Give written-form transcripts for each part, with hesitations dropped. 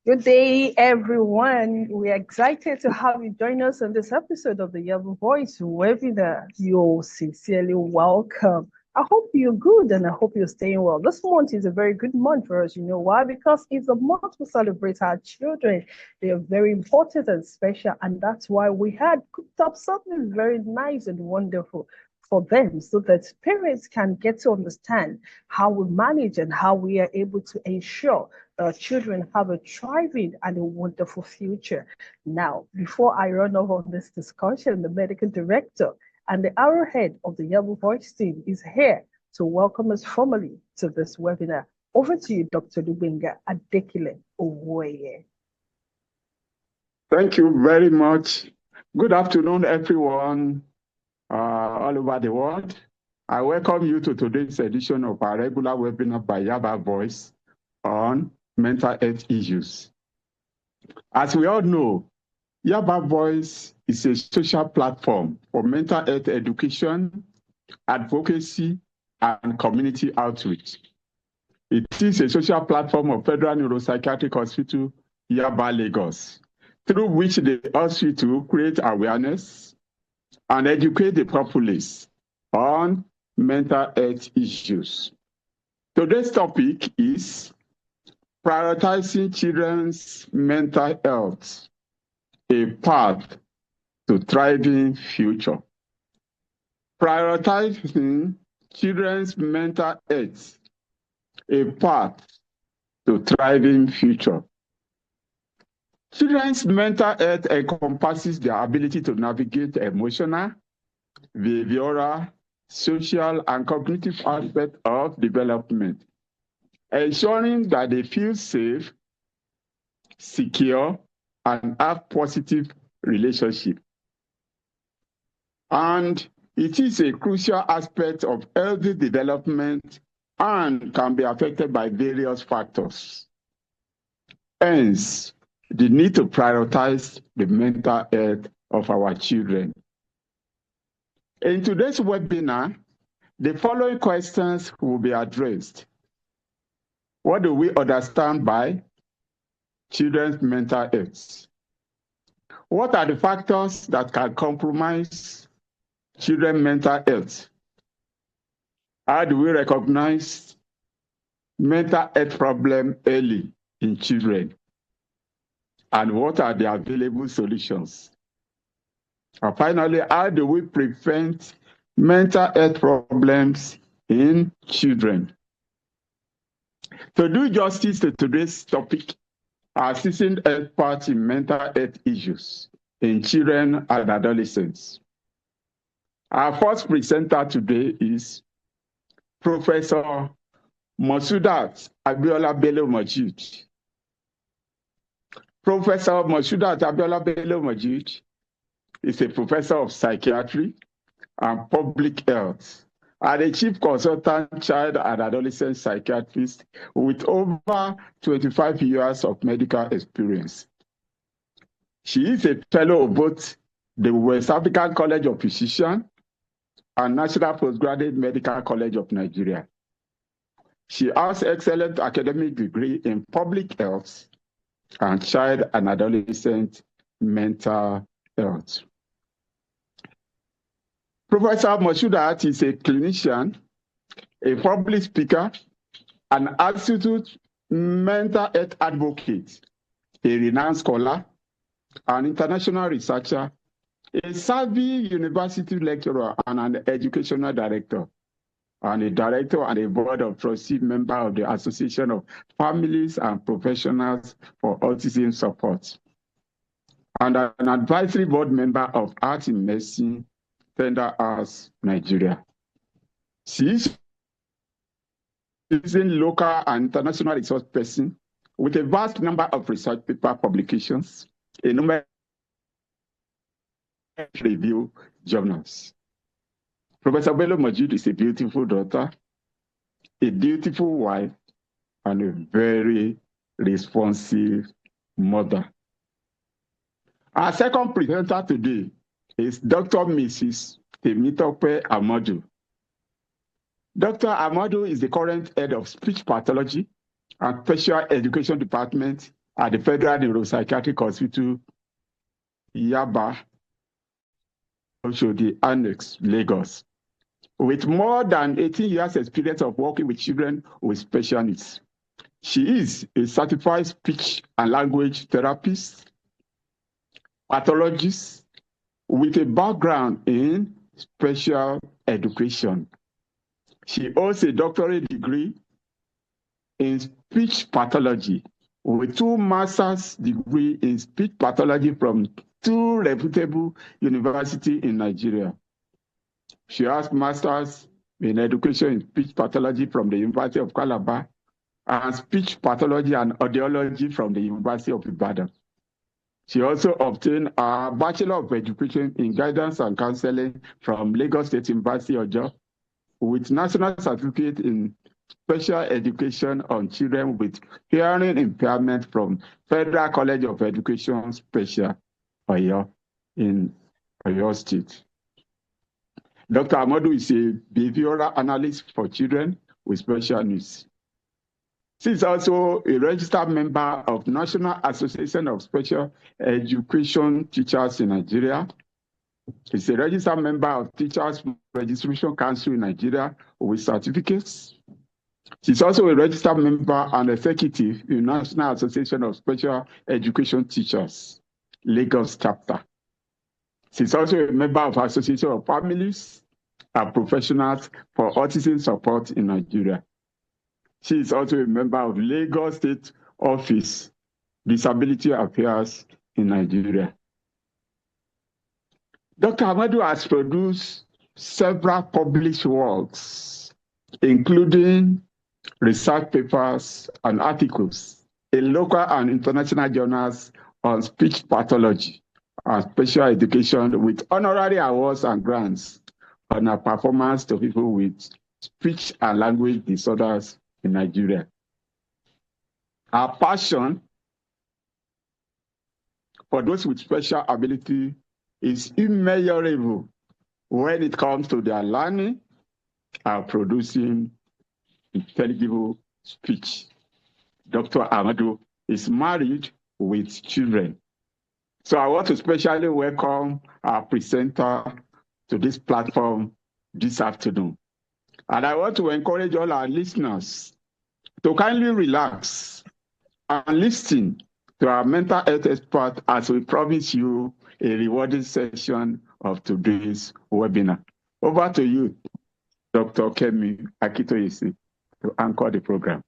Good day, everyone. We're excited to have you join us on this episode of the Yaba Voice webinar. You're sincerely welcome. I hope you're good and I hope you're staying well. This month is a very good month for us. You know why? Because it's a month we celebrate our children. They are very important and special, and that's why we had cooked up something very nice and wonderful for them so that parents can get to understand how we manage and how we are able to ensure children have a thriving and a wonderful future. Now, before I run off on this discussion, the medical director and the arrowhead of the Yellow Voice team is here to welcome us formally to this webinar. Over to you, Dr. Lubinga Adekile Owoye. Thank you very much. Good afternoon, everyone all over the world. I welcome you to today's edition of our regular webinar by Yaba Voice on mental health issues. As we all know, Yaba Voice is a social platform for mental health education, advocacy, and community outreach. It is a social platform of Federal Neuropsychiatric Hospital, Yaba, Lagos, through which the hospital creates awareness and educate the populace on mental health issues. Today's topic is prioritizing children's mental health, a path to thriving future. Prioritizing children's mental health, a path to thriving future. Children's mental health encompasses their ability to navigate emotional, behavioral, social, and cognitive aspects of development, ensuring that they feel safe, secure, and have positive relationships. And it is a crucial aspect of healthy development and can be affected by various factors. Hence, the need to prioritize the mental health of our children. In today's webinar, the following questions will be addressed. What do we understand by children's mental health? What are the factors that can compromise children's mental health? How do we recognize mental health problems early in children? And what are the available solutions? And finally, how do we prevent mental health problems in children? To do justice to today's topic, our seasoned experts in mental health issues in children and adolescents. Our first presenter today is Professor Masudat Abiola Bello Majid. Professor Masudat Abiola Bello Majid is a professor of psychiatry and public health and a chief consultant child and adolescent psychiatrist with over 25 years of medical experience. She is a fellow of both the West African College of Physicians and National Postgraduate Medical College of Nigeria. She has excellent academic degree in public health and child and adolescent mental health. Professor Masudat is a clinician, a public speaker, an absolute mental health advocate, a renowned scholar, an international researcher, a savvy university lecturer, and an educational director, and a director and a board of trustee member of the Association of Families and Professionals for Autism Support, and an advisory board member of Arts in Medicine, Tender Arts, Nigeria. She is a local and international resource person with a vast number of research paper publications in numerous review journals. Professor Bello Majid is a beautiful daughter, a beautiful wife, and a very responsive mother. Our second presenter today is Dr. Mrs. Temitope Amadu. Dr. Amadu is the current head of speech pathology and special education department at the Federal Neuropsychiatric Hospital, Yaba Oshodi Annex, Lagos, with more than 18 years experience of working with children with special needs. She is a certified speech and language therapist, pathologist, with a background in special education. She holds a doctorate degree in speech pathology with 2 master's degrees in speech pathology from 2 reputable universities in Nigeria. She has master's in education in speech pathology from the University of Calabar and speech pathology and audiology from the University of Ibadan. She also obtained a Bachelor of Education in Guidance and Counseling from Lagos State University, Ojo, with National Certificate in Special Education on Children with Hearing Impairment from Federal College of Education, Special, Oyo, in Oyo State. Dr. Amadu is a behavioral analyst for children with special needs. She is also a registered member of National Association of Special Education Teachers in Nigeria. She's a registered member of Teachers Registration Council in Nigeria with certificates. She's also a registered member and executive in National Association of Special Education Teachers, Lagos chapter. She's also a member of Association of Families and Professionals for Autism Support in Nigeria. She is also a member of Lagos State Office, Disability Affairs in Nigeria. Dr. Amadu has produced several published works, including research papers and articles in local and international journals on speech pathology and special education, with honorary awards and grants on her performance to people with speech and language disorders in Nigeria. Her passion for those with special ability is immeasurable when it comes to their learning and producing intelligible speech. Dr. Amadu is married with children. So I want to especially welcome our presenter to this platform this afternoon. And I want to encourage all our listeners to kindly relax and listen to our mental health expert as we promise you a rewarding session of today's webinar. Over to you, Dr. Kemi Akitoyesi, to anchor the program.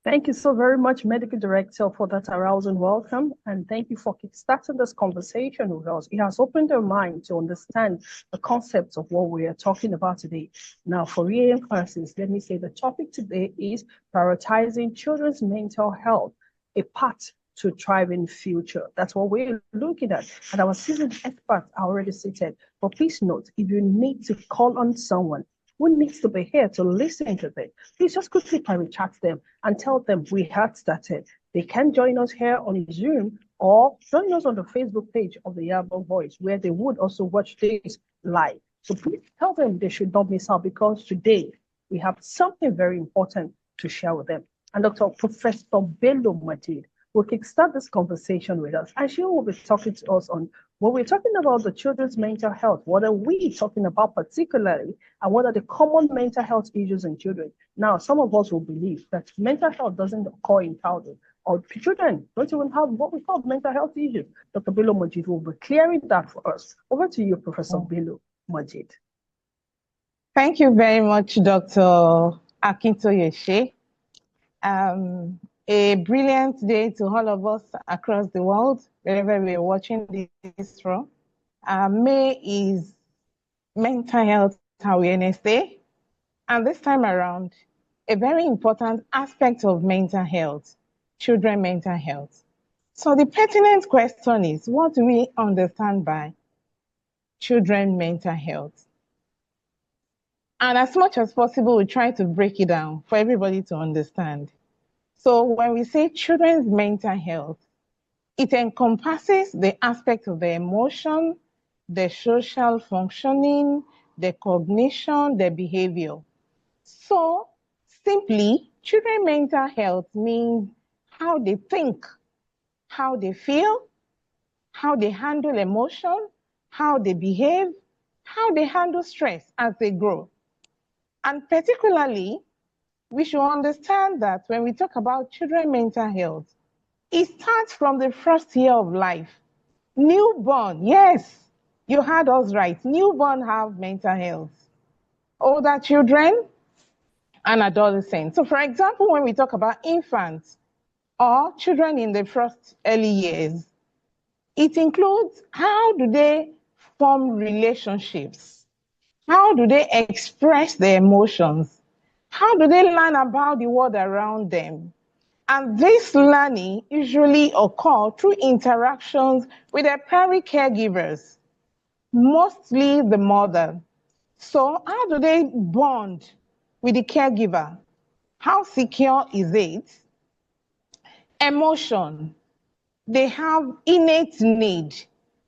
Thank you so very much, Medical Director, for that arousing welcome. And thank you for starting this conversation with us. It has opened our mind to understand the concepts of what we are talking about today. Now, for re-emphasis, let me say the topic today is prioritizing children's mental health, a path to thriving future. That's what we're looking at. And our seasoned experts are already seated. But please note, if you need to call on someone who needs to be here to listen to them, please just quickly private chat them and tell them we had started. They can join us here on Zoom or join us on the Facebook page of the Yaba Voice, where they would also watch this live. So please tell them they should not miss out, because today we have something very important to share with them. And Dr. Professor Bello Majid will kickstart this conversation with us, and she will be talking to us on when we're talking about the children's mental health. What are we talking about particularly, and what are the common mental health issues in children? Now, some of us will believe that mental health doesn't occur in childhood, or children don't even have what we call mental health issues. Dr. Bello Majid will be clearing that for us. Over to you, Professor Bello Majid. Thank you very much, Dr. Akintoyeshe. A brilliant day to all of us across the world, wherever we're watching this from. May is Mental Health Awareness Day, and this time around, a very important aspect of mental health, children mental health. So the pertinent question is, what do we understand by children mental health? And as much as possible, we try to break it down for everybody to understand. So when we say children's mental health, it encompasses the aspect of their emotion, their social functioning, their cognition, their behavior. So simply, children's mental health means how they think, how they feel, how they handle emotion, how they behave, how they handle stress as they grow. And particularly, we should understand that when we talk about children's mental health, it starts from the first year of life. Newborn, yes, you heard us right. Newborn have mental health. Older children and adolescents. So for example, when we talk about infants or children in the first early years, it includes how do they form relationships? How do they express their emotions? How do they learn about the world around them? And this learning usually occurs through interactions with their primary caregivers, mostly the mother. So how do they bond with the caregiver? How secure is it? Emotion. They have innate need.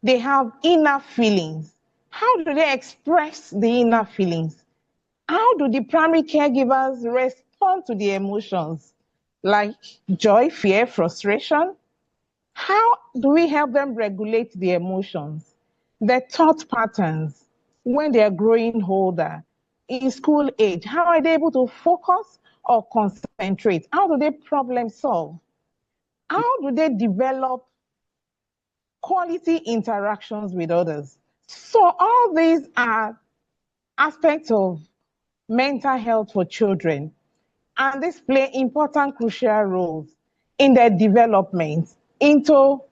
They have inner feelings. How do they express the inner feelings? How do the primary caregivers respond to the emotions like joy, fear, frustration? How do we help them regulate the emotions, their thought patterns when they are growing older, in school age? How are they able to focus or concentrate? How do they problem solve? How do they develop quality interactions with others? So all these are aspects of mental health for children, and these play important crucial roles in their development into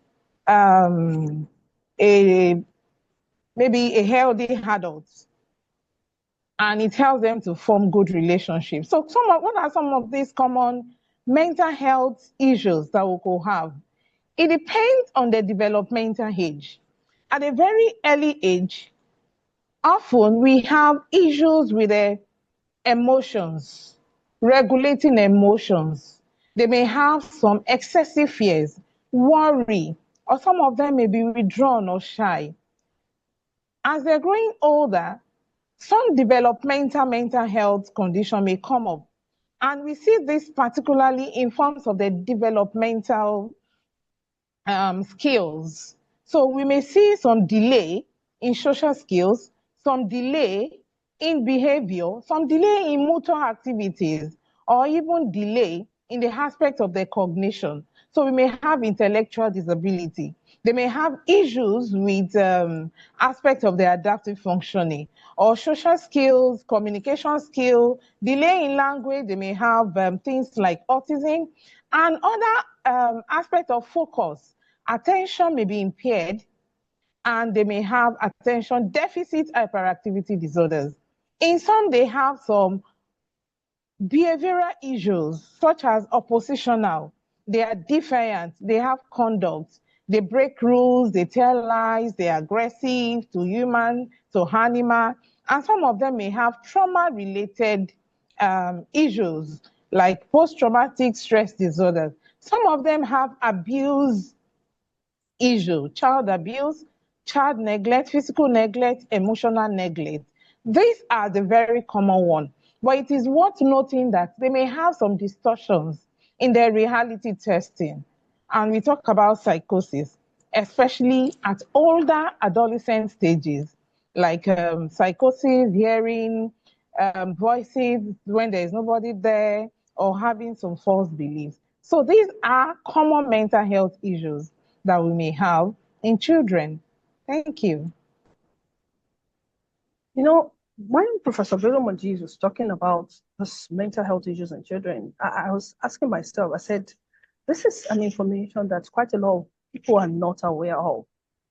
um, a maybe a healthy adult, and it helps them to form good relationships. So what are some of these common mental health issues that we could have? It depends on the developmental age. At a very early age, often we have issues with the emotions, regulating emotions. They may have some excessive fears, worry, or some of them may be withdrawn or shy. As they're growing older, some developmental mental health condition may come up. And we see this particularly in forms of the developmental skills. So we may see some delay in social skills, some delay in behavior, some delay in motor activities, or even delay in the aspect of their cognition. So we may have intellectual disability. They may have issues with aspects of their adaptive functioning or social skills, communication skill, delay in language. They may have things like autism and other aspects of focus. Attention may be impaired, and they may have attention deficit hyperactivity disorders. In some, they have some behavioral issues such as oppositional. They are defiant, they have conduct, they break rules, they tell lies, they're aggressive to human, to animal, and some of them may have trauma-related issues like post-traumatic stress disorders. Some of them have abuse issue, child abuse, child neglect, physical neglect, emotional neglect. These are the very common one. But it is worth noting that they may have some distortions in their reality testing. And we talk about psychosis, especially at older adolescent stages, like psychosis, hearing voices when there is nobody there, or having some false beliefs. So these are common mental health issues that we may have in children. Thank you. You know, when Professor Bello Majid was talking about this mental health issues in children, I was asking myself, I said, this is an information that quite a lot of people are not aware of.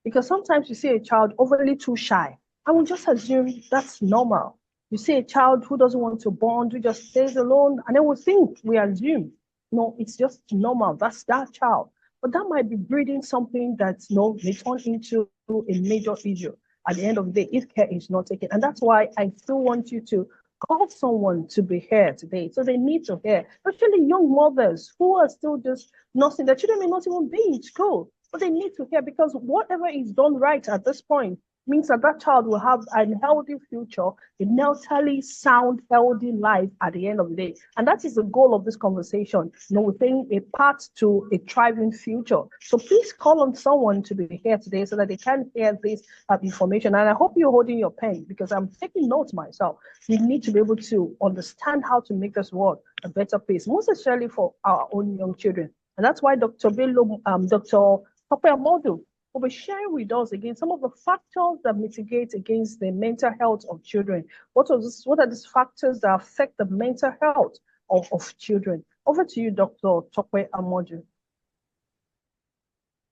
Because sometimes you see a child overly too shy, and we just assume that's normal. You see a child who doesn't want to bond, who just stays alone, and then we think, we assume, no, it's just normal. That's that child. But that might be breeding something that may turn into a major issue at the end of the day if care is not taken. And that's why I still want you to call someone to be here today. So they need to hear, especially young mothers who are still just nursing. Their children may not even be in school, but they need to hear because whatever is done right at this point means that that child will have a healthy future, a mentally sound, healthy life at the end of the day. And that is the goal of this conversation. We're playing a part to a thriving future. So please call on someone to be here today so that they can hear this information. And I hope you're holding your pen because I'm taking notes myself. We need to be able to understand how to make this world a better place, most especially for our own young children. And that's why Dr. Bello, Dr. Papa Modu will be sharing with us again some of the factors that mitigate against the mental health of children. What are these factors that affect the mental health of children? Over to you, Dr. Tokwe Amodu.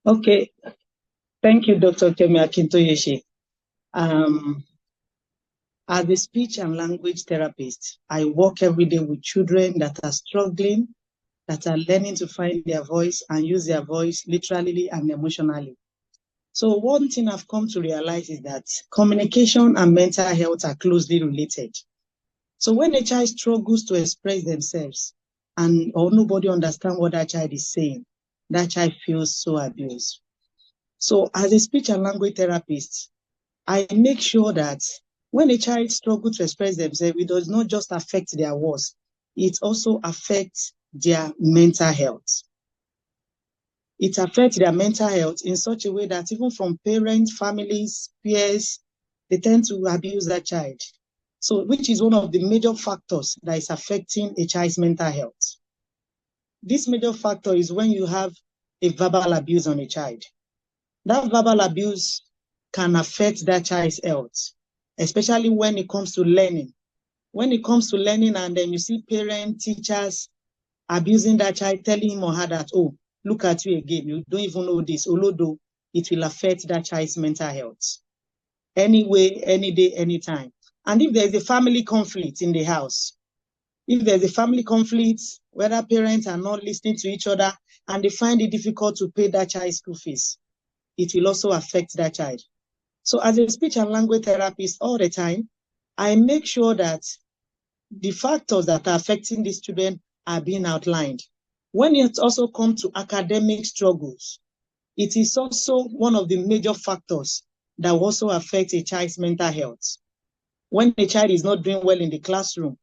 Okay. Thank you, Dr. Kemi Akintoyeshi. As a speech and language therapist, I work every day with children that are struggling, that are learning to find their voice and use their voice literally and emotionally. So one thing I've come to realize is that communication and mental health are closely related. So when a child struggles to express themselves or nobody understands what that child is saying, that child feels so abused. So as a speech and language therapist, I make sure that when a child struggles to express themselves, it does not just affect their words, it also affects their mental health. It affects their mental health in such a way that even from parents, families, peers, they tend to abuse that child. So, which is one of the major factors that is affecting a child's mental health. This major factor is when you have a verbal abuse on a child. That verbal abuse can affect that child's health, especially when it comes to learning. When it comes to learning and then you see parents, teachers abusing that child, telling him or her that, oh, look at you again, you don't even know this, although it will affect that child's mental health. Anyway, any day, anytime. And if there's a family conflict in the house, if there's a family conflict, whether parents are not listening to each other and they find it difficult to pay that child's school fees, it will also affect that child. So as a speech and language therapist all the time, I make sure that the factors that are affecting these children are being outlined. When it also comes to academic struggles, it is also one of the major factors that also affect a child's mental health. When a child is not doing well in the classroom,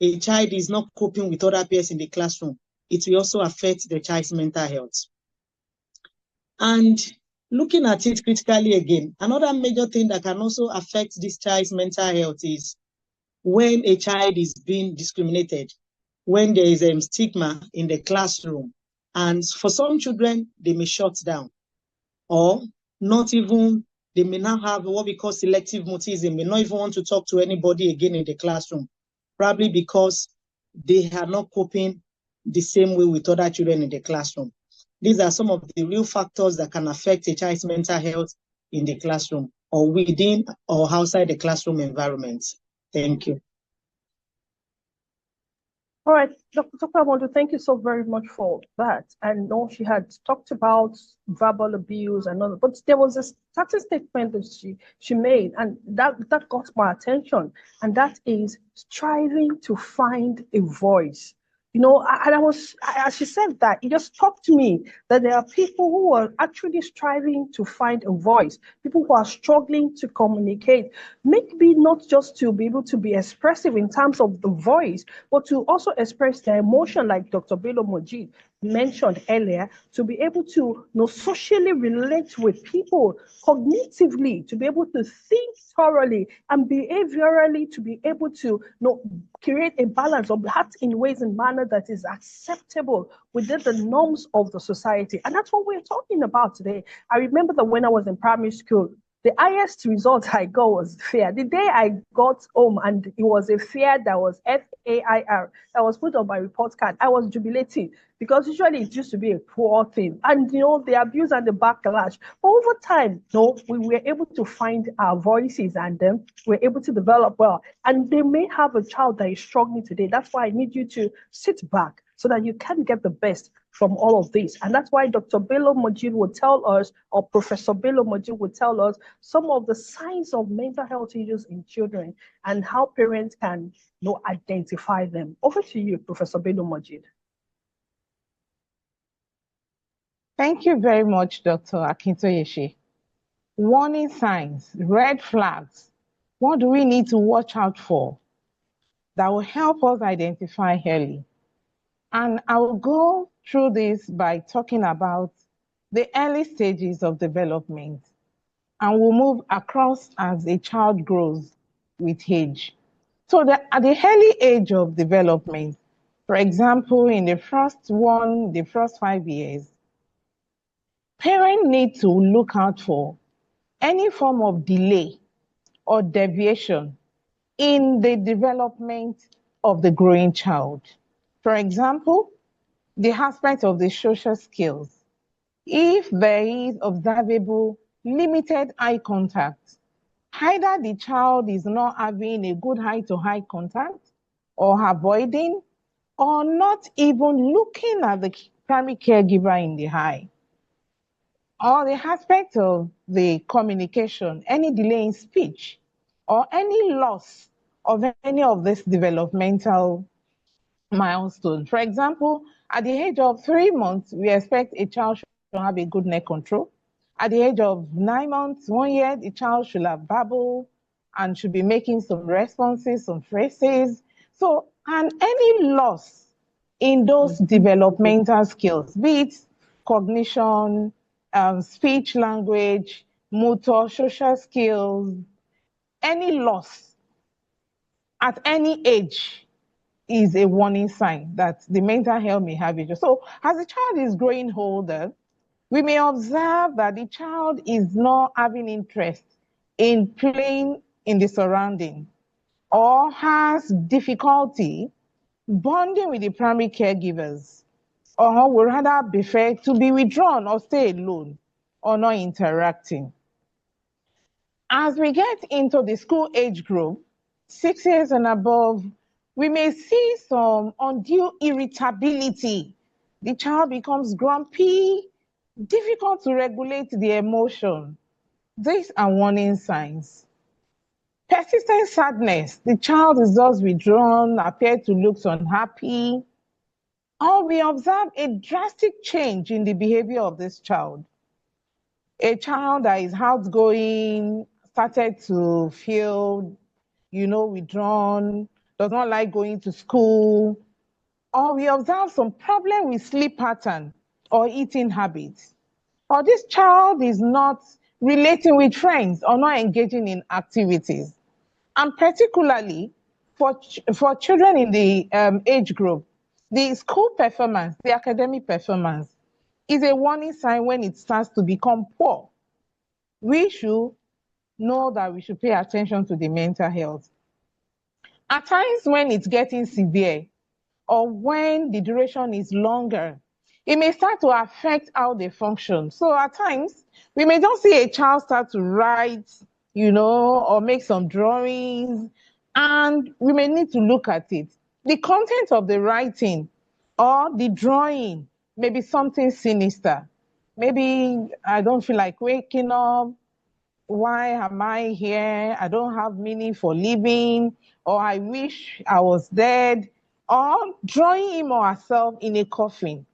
a child is not coping with other peers in the classroom, it will also affect the child's mental health. And looking at it critically again, another major thing that can also affect this child's mental health is when a child is being discriminated, when there is a stigma in the classroom. And for some children, they may shut down or not even, they may now have what we call selective mutism, may not even want to talk to anybody again in the classroom, probably because they are not coping the same way with other children in the classroom. These are some of the real factors that can affect a child's mental health in the classroom or within or outside the classroom environment. Thank you. All right, Dr. Kwamodu, thank you so very much for that. And no, she had talked about verbal abuse and all, but there was a certain statement that she made, and that got my attention, and that is striving to find a voice. As she said that, it just struck to me that there are people who are actually striving to find a voice, people who are struggling to communicate, maybe not just to be able to be expressive in terms of the voice, but to also express their emotion, like Dr. Bello Mojid mentioned earlier, to be able to socially relate with people, cognitively, to be able to think thoroughly, and behaviorally to be able to create a balance or act in ways and manner that is acceptable within the norms of the society. And that's what we're talking about today. I remember that when I was in primary school, the highest result I got was fair. The day I got home and it was a fair that was FAIR that was put on my report card, I was jubilating because usually it used to be a poor thing. And the abuse and the backlash. But over time, we were able to find our voices and then we're able to develop well. And they may have a child that is struggling today. That's why I need you to sit back so that you can get the best from all of this. And that's why Dr. Bello Mojid would tell us, or Professor Bello Mojid would tell us, some of the signs of mental health issues in children and how parents can identify them. Over to you, Professor Bello Mojid. Thank you very much, Dr. Akintoyeshi. warning signs, red flags. What do we need to watch out for that will help us identify early? And I will go through this by talking about the early stages of development, and we'll move across as a child grows with age. So at the early age of development, for example, in the first 5 years, parents need to look out for any form of delay or deviation in the development of the growing child. For example, the aspect of the social skills. If there is observable limited eye contact, either the child is not having a good eye-to-eye contact, or avoiding, or not even looking at the primary caregiver in the eye, or the aspect of the communication, any delay in speech, or any loss of any of this developmental milestone. For example, at the age of 3 months, we expect a child should have a good neck control. At the age of 9 months, 1 year, the child should have babble and should be making some responses, some phrases. So, and any loss in those developmental skills, be it cognition, speech, language, motor, social skills, any loss at any age is a warning sign that the mental health may have issues. So as the child is growing older, we may observe that the child is not having interest in playing in the surrounding, or has difficulty bonding with the primary caregivers, or would rather prefer to be withdrawn or stay alone or not interacting. As we get into the school age group, 6 years and above, we may see some undue irritability. The child becomes grumpy, difficult to regulate the emotion. These are warning signs. Persistent sadness. The child is just withdrawn, appears to look unhappy, or we observe a drastic change in the behavior of this child. A child that is outgoing started to feel, withdrawn, does not like going to school, or we observe some problem with sleep pattern or eating habits, or this child is not relating with friends or not engaging in activities. And particularly for children in the age group, the school performance, the academic performance is a warning sign when it starts to become poor. We should know that we should pay attention to the mental health. At times when it's getting severe, or when the duration is longer, it may start to affect how they function. So at times, we may just see a child start to write, or make some drawings, and we may need to look at it. The content of the writing or the drawing may be something sinister. Maybe I don't feel like waking up. Why am I here? I don't have meaning for living, or I wish I was dead, or drawing him or herself in a coffin.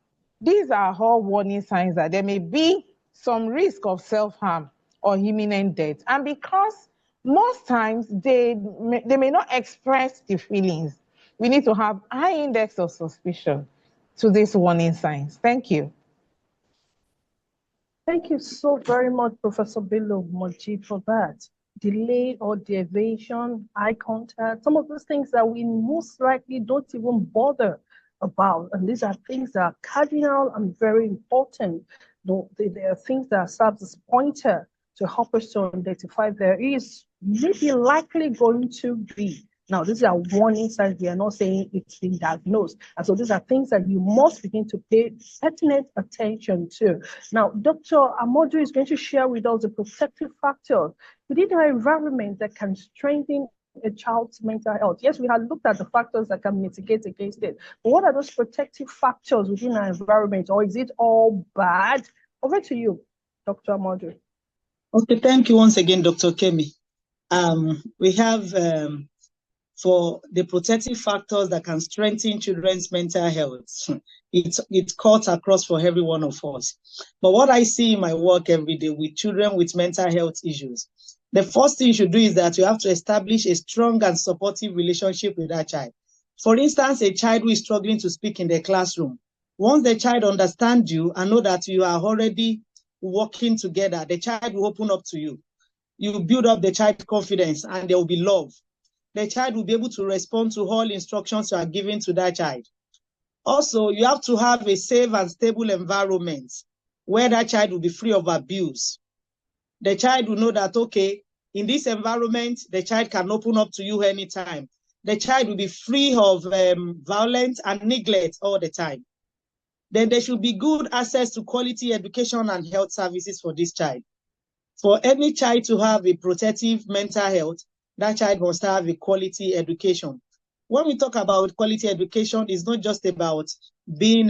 These are all warning signs that there may be some risk of self-harm or imminent death. And because most times they may not express the feelings, we need to have high index of suspicion to these warning signs. Thank you. Thank you so very much, Professor Bello Moji, for that. Delay or deviation, eye contact, some of those things that we most likely don't even bother about. And these are things that are cardinal and very important. They are things that serve as pointer to help us to identify there is maybe likely going to be. Now, these are warning signs. We are not saying it's been diagnosed. And so these are things that you must begin to pay pertinent attention to. Now, Dr. Amodu is going to share with us the protective factors within our environment that can strengthen a child's mental health. Yes, we have looked at the factors that can mitigate against it. But what are those protective factors within our environment? Or is it all bad? Over to you, Dr. Amodu. Okay, thank you once again, Dr. Kemi. We have for the protective factors that can strengthen children's mental health. It cuts across for every one of us. But what I see in my work every day with children with mental health issues, the first thing you should do is that you have to establish a strong and supportive relationship with that child. For instance, a child who is struggling to speak in the classroom, once the child understands you and know that you are already working together, the child will open up to you. You build up the child's confidence and there will be love. The child will be able to respond to all instructions you are giving to that child. Also, you have to have a safe and stable environment where that child will be free of abuse. The child will know that, okay, in this environment, the child can open up to you anytime. The child will be free of violence and neglect all the time. Then there should be good access to quality education and health services for this child. For any child to have a protective mental health, that child must have a quality education. When we talk about quality education, it's not just about being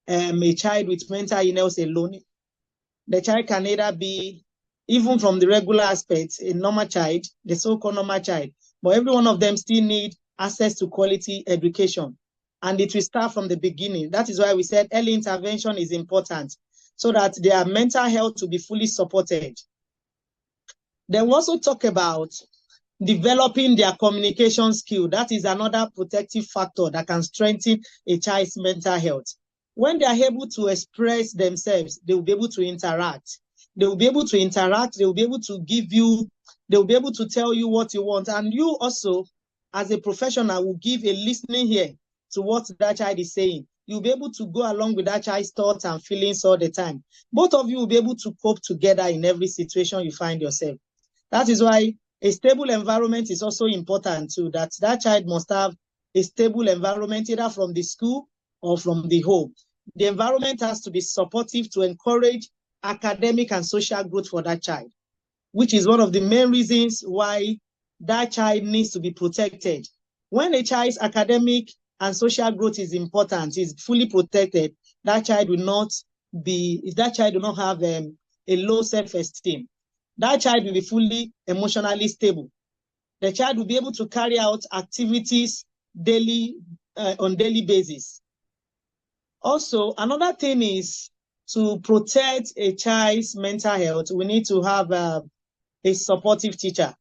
a child with mental illness alone. The child can either be, even from the regular aspect, a normal child, the so-called normal child, but every one of them still need access to quality education. And it will start from the beginning. That is why we said early intervention is important, so that their mental health to be fully supported. Then we also talk about developing their communication skill. That is another protective factor that can strengthen a child's mental health. When they are able to express themselves, they will be able to interact. They will be able to interact, they will be able to give you, they will be able to tell you what you want. And you also, as a professional, will give a listening ear to what that child is saying. You'll be able to go along with that child's thoughts and feelings all the time. Both of you will be able to cope together in every situation you find yourself. That is why a stable environment is also important too, that child must have a stable environment either from the school or from the home. The environment has to be supportive to encourage academic and social growth for that child, which is one of the main reasons why that child needs to be protected. When a child's academic and social growth is important, is fully protected, that child will not have a low self-esteem. That child will be fully emotionally stable. The child will be able to carry out activities on daily basis. Also, another thing is to protect a child's mental health, we need to have a supportive teacher,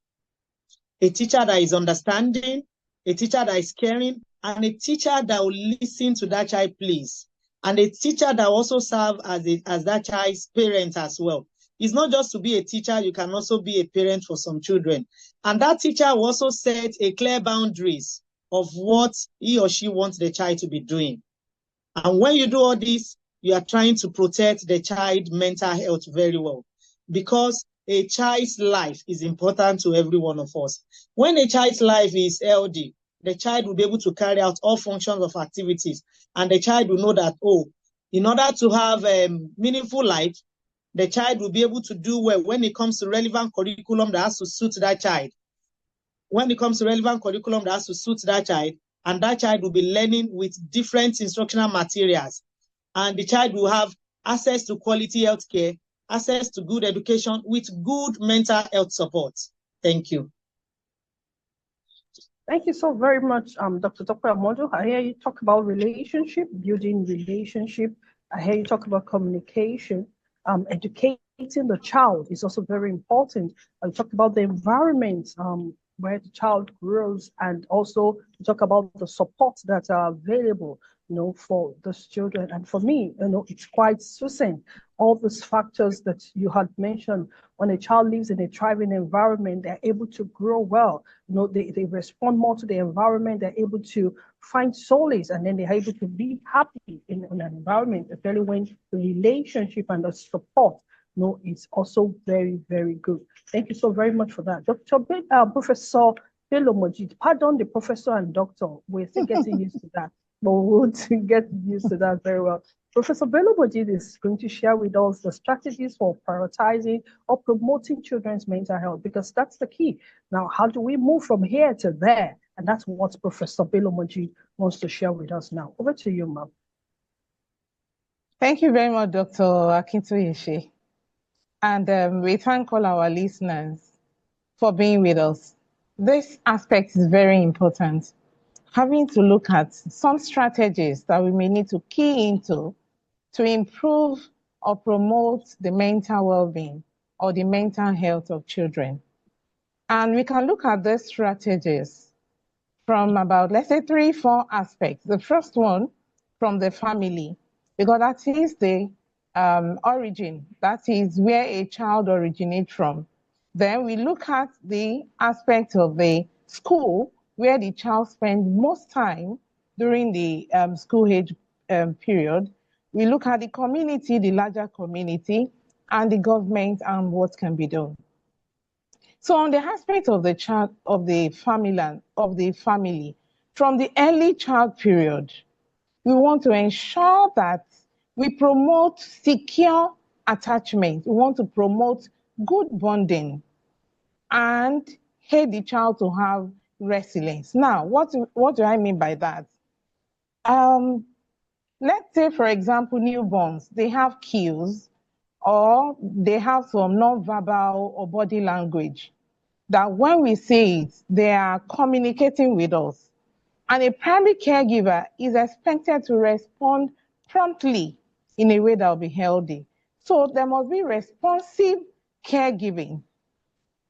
a teacher that is understanding, a teacher that is caring, and a teacher that will listen to that child, please, and a teacher that also serve as that child's parent as well. It's not just to be a teacher, you can also be a parent for some children. And that teacher will also set a clear boundaries of what he or she wants the child to be doing. And when you do all this, you are trying to protect the child's mental health very well, because a child's life is important to every one of us. When a child's life is healthy, the child will be able to carry out all functions of activities, and the child will know that, oh, in order to have a meaningful life, the child will be able to do well when it comes to relevant curriculum that has to suit that child. When it comes to relevant curriculum that has to suit that child, and that child will be learning with different instructional materials, and the child will have access to quality health care, access to good education with good mental health support. Thank you. Thank you so very much, Dr. Tokwe Amodu. I hear you talk about relationship, building relationship. I hear you talk about communication. Educating the child is also very important. I talked about the environment where the child grows, and also talk about the support that are available, for those children. And for me, it's quite succinct. All those factors that you had mentioned, when a child lives in a thriving environment, they're able to grow well. They respond more to the environment. They're able to find solace, and then they're able to be happy in an environment, especially when the relationship and the support, it's also very, very good. Thank you so very much for that. Professor Bello Mojid, pardon the professor and doctor, we're still getting used to that, but we'll get used to that very well. Professor Bello Mojid is going to share with us the strategies for prioritizing or promoting children's mental health, because that's the key. Now, how do we move from here to there? And that's what Professor Bello Mojid wants to share with us now. Over to you, ma'am. Thank you very much, Dr. Akintoye. And we thank all our listeners for being with us. this aspect is very important. Having to look at some strategies that we may need to key into to improve or promote the mental well-being or the mental health of children. And we can look at these strategies from about, let's say, 3, 4 aspects. The first one, from the family, because that is the origin, that is where a child originates from. Then we look at the aspect of the school, where the child spends most time during the school age period. We look at the community, the larger community, and the government and what can be done. So on the aspect of the child, of the family, from the early child period, we want to ensure that we promote secure attachment. We want to promote good bonding and help the child to have resilience. Now, what do I mean by that? Let's say, for example, newborns, they have cues or they have some non-verbal or body language that when we say it, they are communicating with us. And a primary caregiver is expected to respond promptly in a way that will be healthy. So there must be responsive caregiving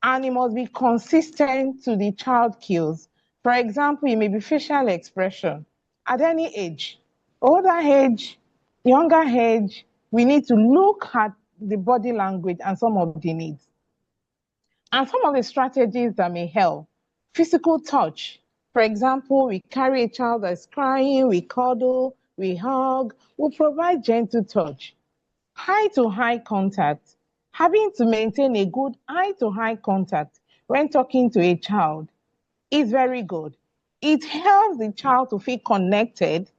and it must be consistent to the child cues. For example, it may be facial expression at any age, older age, younger age, we need to look at the body language and some of the needs. And some of the strategies that may help, physical touch. For example, we carry a child that's crying, we cuddle, we hug, we provide gentle touch. Eye-to-eye contact, having to maintain a good eye-to-eye contact when talking to a child is very good. It helps the child to feel connected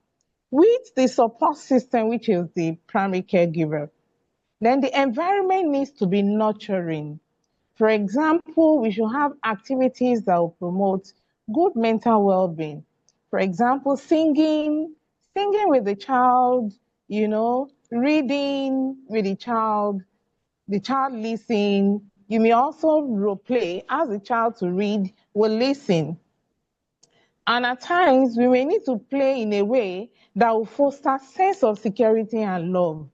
with the support system, which is the primary caregiver. Then the environment needs to be nurturing. For example, we should have activities that will promote good mental well-being. For example, singing with the child, reading with the child listen. You may also role play, ask the child to read, will listen. And at times, we may need to play in a way that will foster sense of security and love.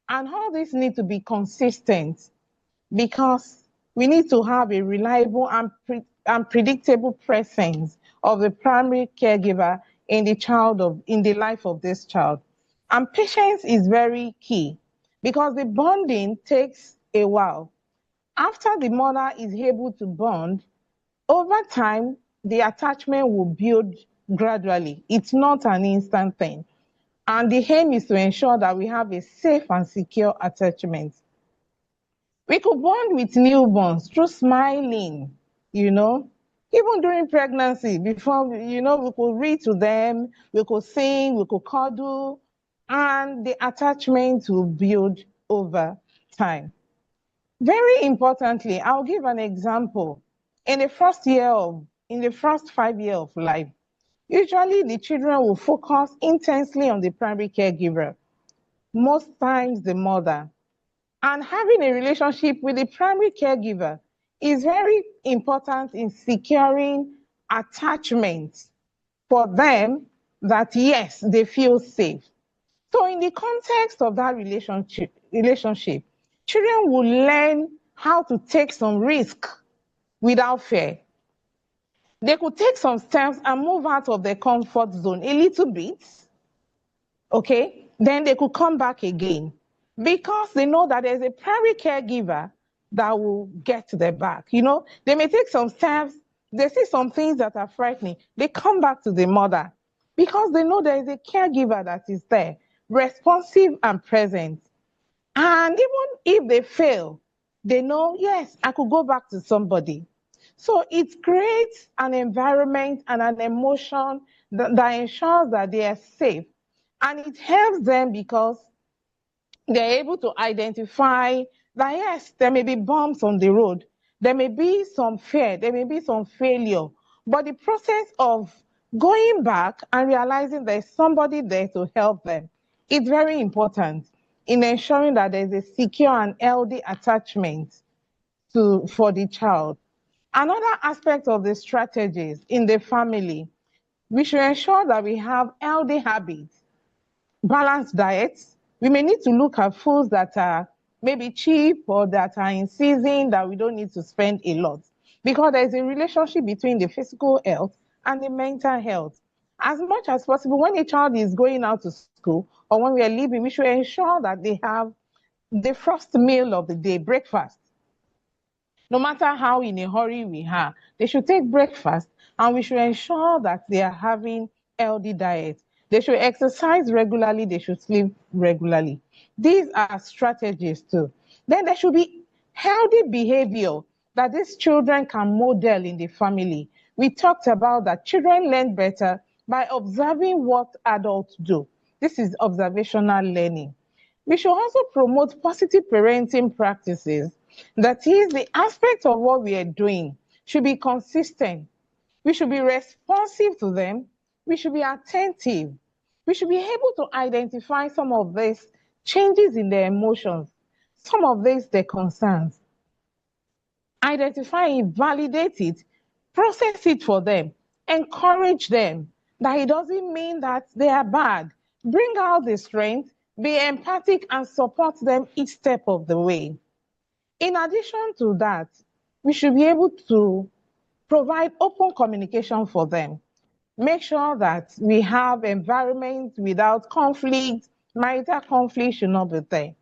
And all this need to be consistent because we need to have a reliable and predictable presence of the primary caregiver in the life of this child. And patience is very key because the bonding takes a while. After the mother is able to bond, over time, the attachment will build gradually. It's not an instant thing. And the aim is to ensure that we have a safe and secure attachment. We could bond with newborns through smiling, even during pregnancy, before, we could read to them, we could sing, we could cuddle, and the attachment will build over time. Very importantly, I'll give an example. In the first 5 years of life, usually the children will focus intensely on the primary caregiver, most times the mother. And having a relationship with the primary caregiver is very important in securing attachment for them that, yes, they feel safe. So in the context of that relationship, children will learn how to take some risk without fear. They could take some steps and move out of their comfort zone a little bit, okay? Then they could come back again because they know that there's a primary caregiver that will get their back. They may take some steps, they see some things that are frightening, they come back to the mother because they know there is a caregiver that is there, responsive and present. And even if they fail, they know, yes, I could go back to somebody. So it creates an environment and an emotion that ensures that they are safe. And it helps them because they're able to identify that, yes, there may be bumps on the road. There may be some fear. There may be some failure. But the process of going back and realizing there's somebody there to help them is very important in ensuring that there's a secure and healthy attachment for the child. Another aspect of the strategies in the family, we should ensure that we have healthy habits, balanced diets. We may need to look at foods that are maybe cheap or that are in season that we don't need to spend a lot, because there's a relationship between the physical health and the mental health. As much as possible, when a child is going out to school or when we are leaving, we should ensure that they have the first meal of the day, breakfast. No matter how in a hurry we are, they should take breakfast, and we should ensure that they are having healthy diet. They should exercise regularly, they should sleep regularly. These are strategies too. Then there should be healthy behavior that these children can model in the family. We talked about that children learn better by observing what adults do. This is observational learning. We should also promote positive parenting practices. That is, the aspect of what we are doing should be consistent. We should be responsive to them. We should be attentive. We should be able to identify some of these changes in their emotions, some of these their concerns. Identify it, validate it, process it for them, encourage them that it doesn't mean that they are bad. Bring out the strength, be empathic, and support them each step of the way. In addition to that, we should be able to provide open communication for them. Make sure that we have environments without conflict, marital conflict should not be there.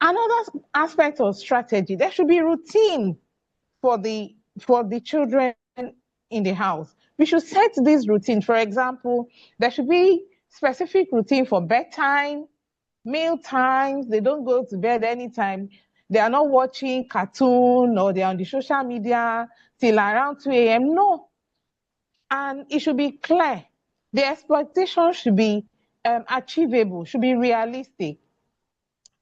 Another aspect of strategy, there should be routine for the children in the house. We should set this routine. For example, there should be specific routine for bedtime, meal times. They don't go to bed anytime. They are not watching cartoon or they're on the social media till around 2 a.m. No. And it should be clear. The expectation should be achievable, should be realistic.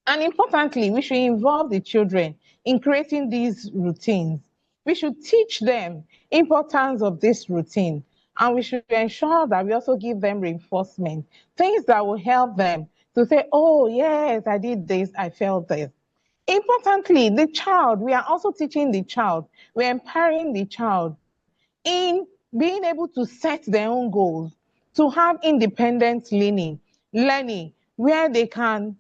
And importantly, we should involve the children in creating these routines. We should teach them importance of this routine. And we should ensure that we also give them reinforcement, things that will help them to say, oh, yes, I did this, I felt this. Importantly, the child, we are also teaching the child, we're empowering the child in being able to set their own goals, to have independent learning where they can,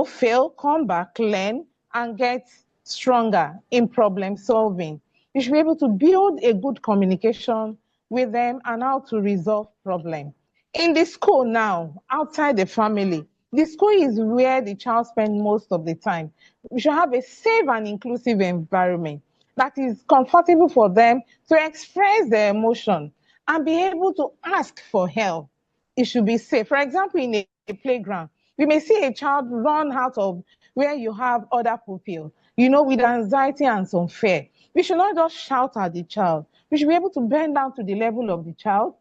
fail, come back, learn, and get stronger in problem solving. You should be able to build a good communication with them and how to resolve problems. In the school now, outside the family, the school is where the child spends most of the time. We should have a safe and inclusive environment that is comfortable for them to express their emotion and be able to ask for help. It should be safe. For example, in a playground, we may see a child run out of where you have other pupils, with anxiety and some fear. We should not just shout at the child. We should be able to bend down to the level of the child,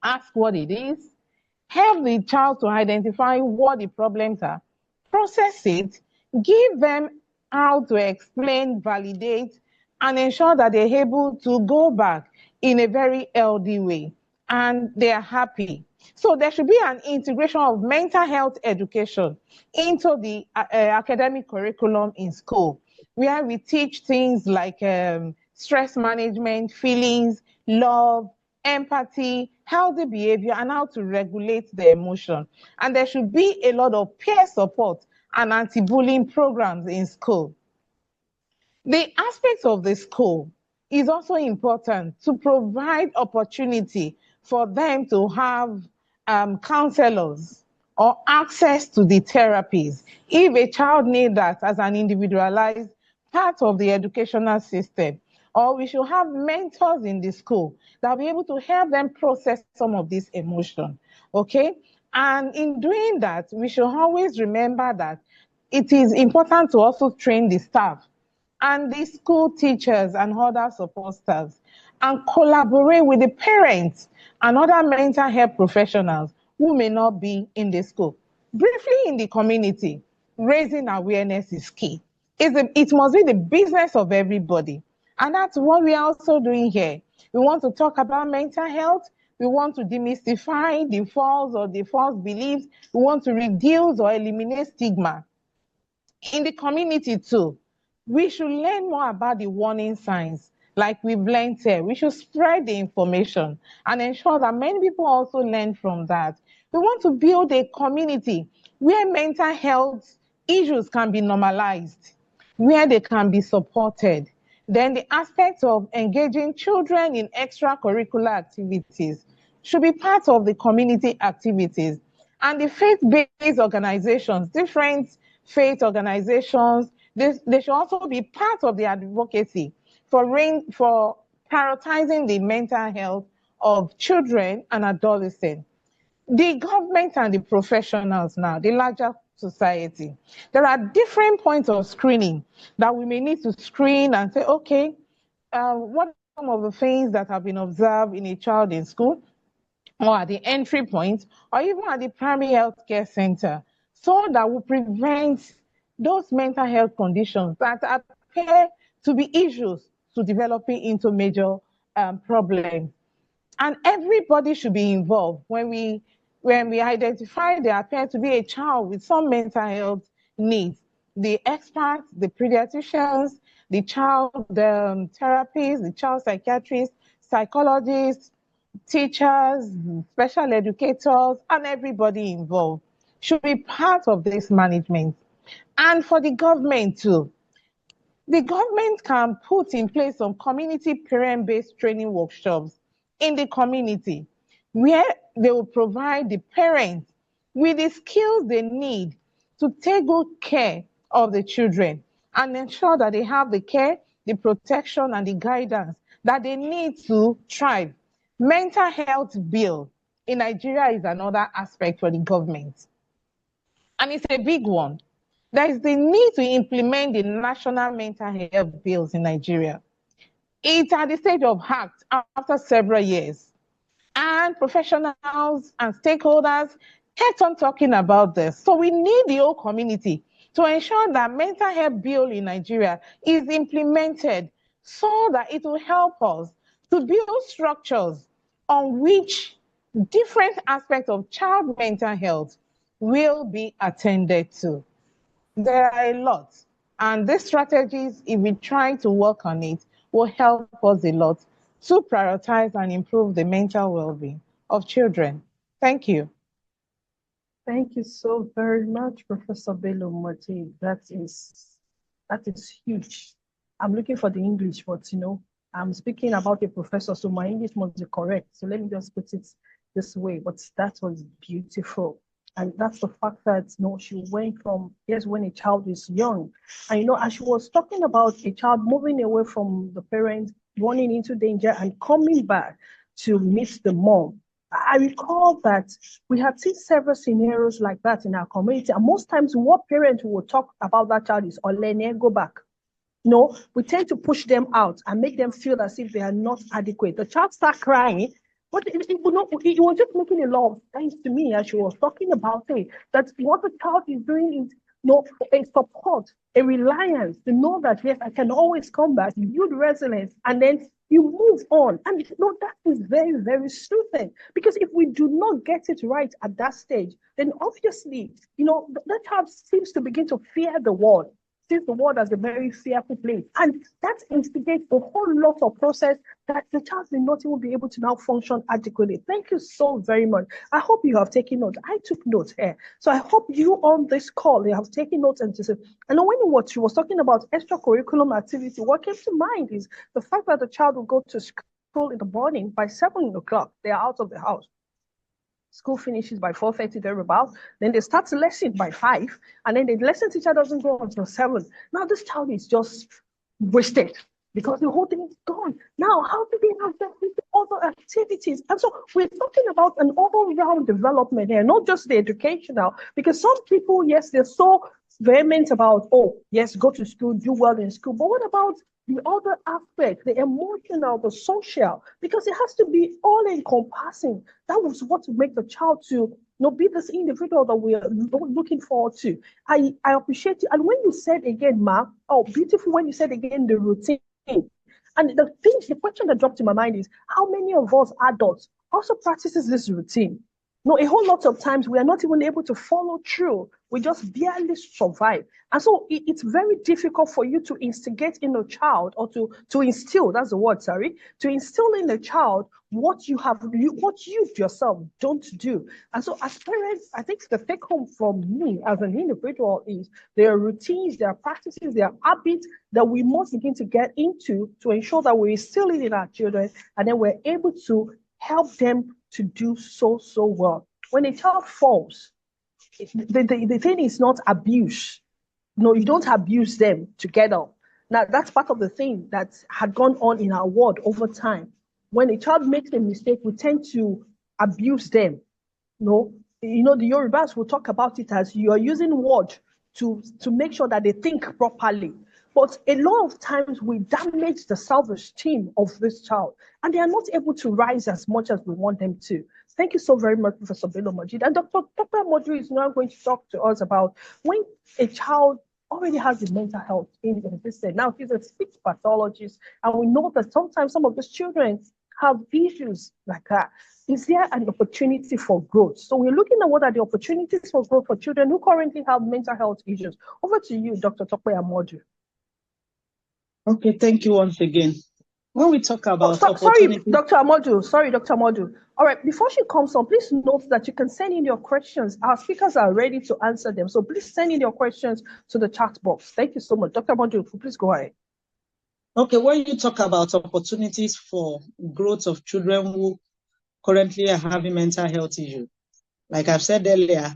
ask what it is, help the child to identify what the problems are, process it, give them how to explain, validate, and ensure that they're able to go back in a very healthy way and they are happy. So there should be an integration of mental health education into the academic curriculum in school, where we teach things like stress management, feelings, love, empathy, healthy behavior, and how to regulate the emotion. And there should be a lot of peer support and anti-bullying programs in school. The aspects of the school is also important to provide opportunity for them to have counselors or access to the therapies. If a child needs that as an individualized part of the educational system, or we should have mentors in the school that will be able to help them process some of this emotion, okay? And in doing that, we should always remember that it is important to also train the staff and the school teachers and other support staffs and collaborate with the parents and other mental health professionals who may not be in the school. Briefly, in the community, raising awareness is key. It must be the business of everybody. And that's what we are also doing here. We want to talk about mental health. We want to demystify the false or the false beliefs. We want to reduce or eliminate stigma. In the community too, we should learn more about the warning signs like we've learned here. We should spread the information and ensure that many people also learn from that. We want to build a community where mental health issues can be normalized, where they can be supported. Then the aspect of engaging children in extracurricular activities should be part of the community activities. And the faith-based organizations, different faith organizations, they should also be part of the advocacy for prioritizing the mental health of children and adolescents. The government and the professionals now, the larger society, there are different points of screening that we may need to screen and say, okay, what are some of the things that have been observed in a child in school or at the entry point or even at the primary health care center, so that will prevent those mental health conditions that appear to be issues to developing into major problems. And everybody should be involved. When we identify there appear to be a child with some mental health needs, the experts, the pediatricians, the child therapists, the child psychiatrists, psychologists, teachers, special educators, and everybody involved should be part of this management. And for the government too, the government can put in place some community parent-based training workshops in the community where they will provide the parents with the skills they need to take good care of the children and ensure that they have the care, the protection, and the guidance that they need to thrive. Mental health bill in Nigeria is another aspect for the government, and it's a big one. There is the need to implement the national mental health bills in Nigeria. It's at the stage of act after several years. And professionals and stakeholders kept on talking about this. So we need the whole community to ensure that mental health bill in Nigeria is implemented so that it will help us to build structures on which different aspects of child mental health will be attended to. There are a lot, and these strategies, if we try to work on it, will help us a lot to prioritize and improve the mental well-being of children. Thank you. Thank you so very much, Professor Bello Mate. That is huge. I'm looking for the English, but I'm speaking about a professor, so my English must be correct. So let me just put it this way. But that was beautiful. And that's the fact that she went from, yes, when a child is young. And as she was talking about a child moving away from the parents, running into danger and coming back to meet the mom. I recall that we had seen several scenarios like that in our community. And most times what parents will talk about that child is, Olene, go back. No, we tend to push them out and make them feel as if they are not adequate. The child starts crying, but it was just making a lot of sense to me as she was talking about it, that what the child is doing is a support, a reliance to know that, yes, I can always come back, you build resilience, and then you move on. And that is very, very soothing. Because if we do not get it right at that stage, then obviously, that child seems to begin to fear the world. Sees the world as a very fearful place. And that instigates a whole lot of process that the child may not even be able to now function adequately. Thank you so very much. I hope you have taken notes. I took notes here. So I hope you on this call, you have taken notes and just, and when she was talking about extracurriculum activity, what came to mind is the fact that the child will go to school in the morning by 7 o'clock. They are out of the house. School finishes by 4:30 thereabout. Then they start the lesson by 5, and then the lesson teacher doesn't go until 7. Now this child is just wasted because the whole thing is gone. Now, how do they have that with other activities? And so we're talking about an all-round development here, not just the educational, because some people, yes, they're so vehement about, oh, yes, go to school, do well in school. But what about the other aspect, the emotional, the social, because it has to be all-encompassing. That was what to make the child to be this individual that we are looking forward to. I appreciate you. And when you said again, Ma, beautiful when you said again the routine. And the question that dropped in my mind is, how many of us adults also practices this routine? No, a whole lot of times we are not even able to follow through. We just barely survive. And so it's very difficult for you to instigate in a child, or to instill, that's the word, sorry, to instill in a child what you yourself don't do. And so as parents, I think the take home from me as an individual is there are routines, there are practices, there are habits that we must begin to get into to ensure that we instill it in our children, and then we're able to help them to do so well. When a child falls, the thing is not abuse. No, you don't abuse them together. Now, that's part of the thing that had gone on in our world over time. When a child makes a mistake, we tend to abuse them. No, the Yorubas will talk about it as you are using words to make sure that they think properly. But a lot of times we damage the self-esteem of this child, and they are not able to rise as much as we want them to. Thank you so very much, Professor Bello Majid. And Dr. Modu is now going to talk to us about when a child already has the mental health in existence. Now he's a speech pathologist, and we know that sometimes some of these children have issues like that. Is there an opportunity for growth? So we're looking at what are the opportunities for growth for children who currently have mental health issues. Over to you, Dr. Tokwe Amodu. Okay, thank you once again. When we talk about sorry, Dr. Amodu. All right, before she comes on, please note that you can send in your questions. Our speakers are ready to answer them. So please send in your questions to the chat box. Thank you so much. Dr. Amodu, please go ahead. Okay, when you talk about opportunities for growth of children who currently are having mental health issues, like I've said earlier,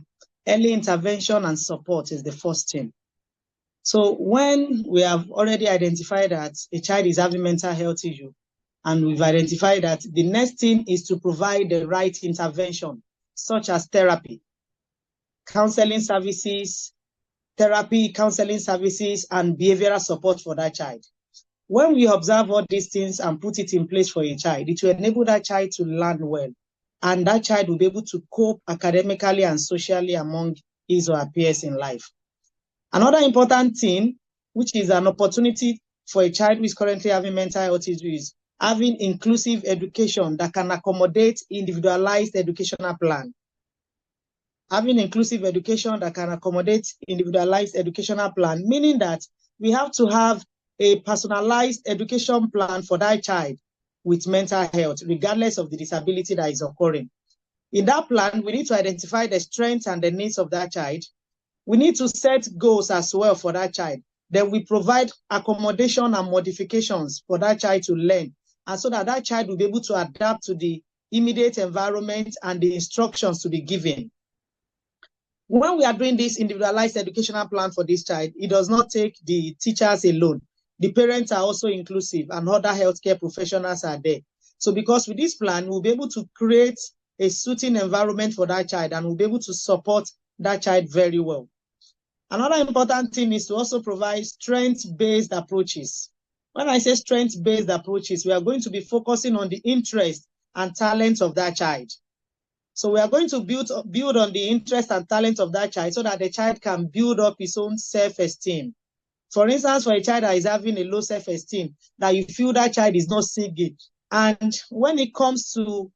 early intervention and support is the first thing. So when we have already identified that a child is having mental health issue, and we've identified that the next thing is to provide the right intervention, such as therapy, counseling services, and behavioral support for that child. When we observe all these things and put it in place for a child, it will enable that child to learn well, and that child will be able to cope academically and socially among his or her peers in life. Another important thing, which is an opportunity for a child who is currently having mental health issues, is having inclusive education that can accommodate individualized educational plan. Having inclusive education that can accommodate individualized educational plan, meaning that we have to have a personalized education plan for that child with mental health, regardless of the disability that is occurring. In that plan, we need to identify the strengths and the needs of that child. We need to set goals as well for that child. Then we provide accommodation and modifications for that child to learn, and so that that child will be able to adapt to the immediate environment and the instructions to be given. When we are doing this individualized educational plan for this child, it does not take the teachers alone. The parents are also inclusive, and other healthcare professionals are there. So because with this plan, we'll be able to create a suiting environment for that child, and we'll be able to support that child very well. Another important thing is to also provide strength-based approaches. When I say strength-based approaches, we are going to be focusing on the interest and talent of that child. So we are going to build on the interest and talent of that child so that the child can build up his own self-esteem. For instance, for a child that is having a low self-esteem, that you feel that child is not singing, and when it comes to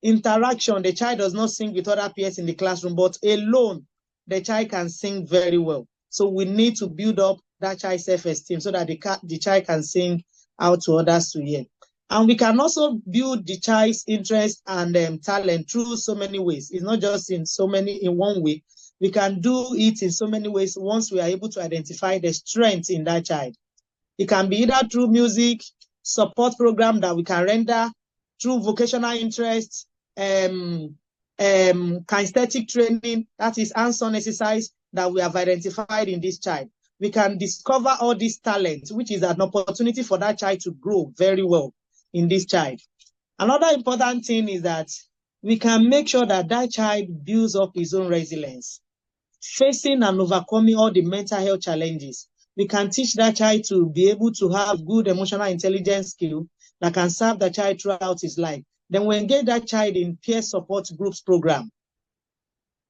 interaction, the child does not sing with other peers in the classroom, but alone, the child can sing very well. So we need to build up that child's self-esteem so that the child can sing out to others to hear. And we can also build the child's interest and talent through so many ways. It's not just in one way. We can do it in so many ways once we are able to identify the strength in that child. It can be either through music, support program that we can render, through vocational interests, kinesthetic training, that is hands-on exercise that we have identified in this child. We can discover all these talents, which is an opportunity for that child to grow very well in this child. Another important thing is that we can make sure that that child builds up his own resilience, facing and overcoming all the mental health challenges. We can teach that child to be able to have good emotional intelligence skill that can serve the child throughout his life. Then we engage that child in peer support groups program.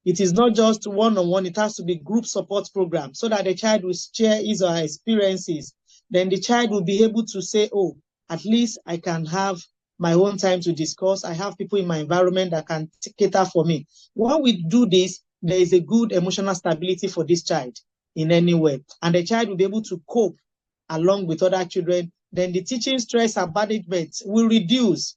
It is not just one-on-one, it has to be group support program so that the child will share his or her experiences. Then the child will be able to say, oh, at least I can have my own time to discuss. I have people in my environment that can cater for me. When we do this, there is a good emotional stability for this child in any way. And the child will be able to cope along with other children. Then the teaching stress and management will reduce.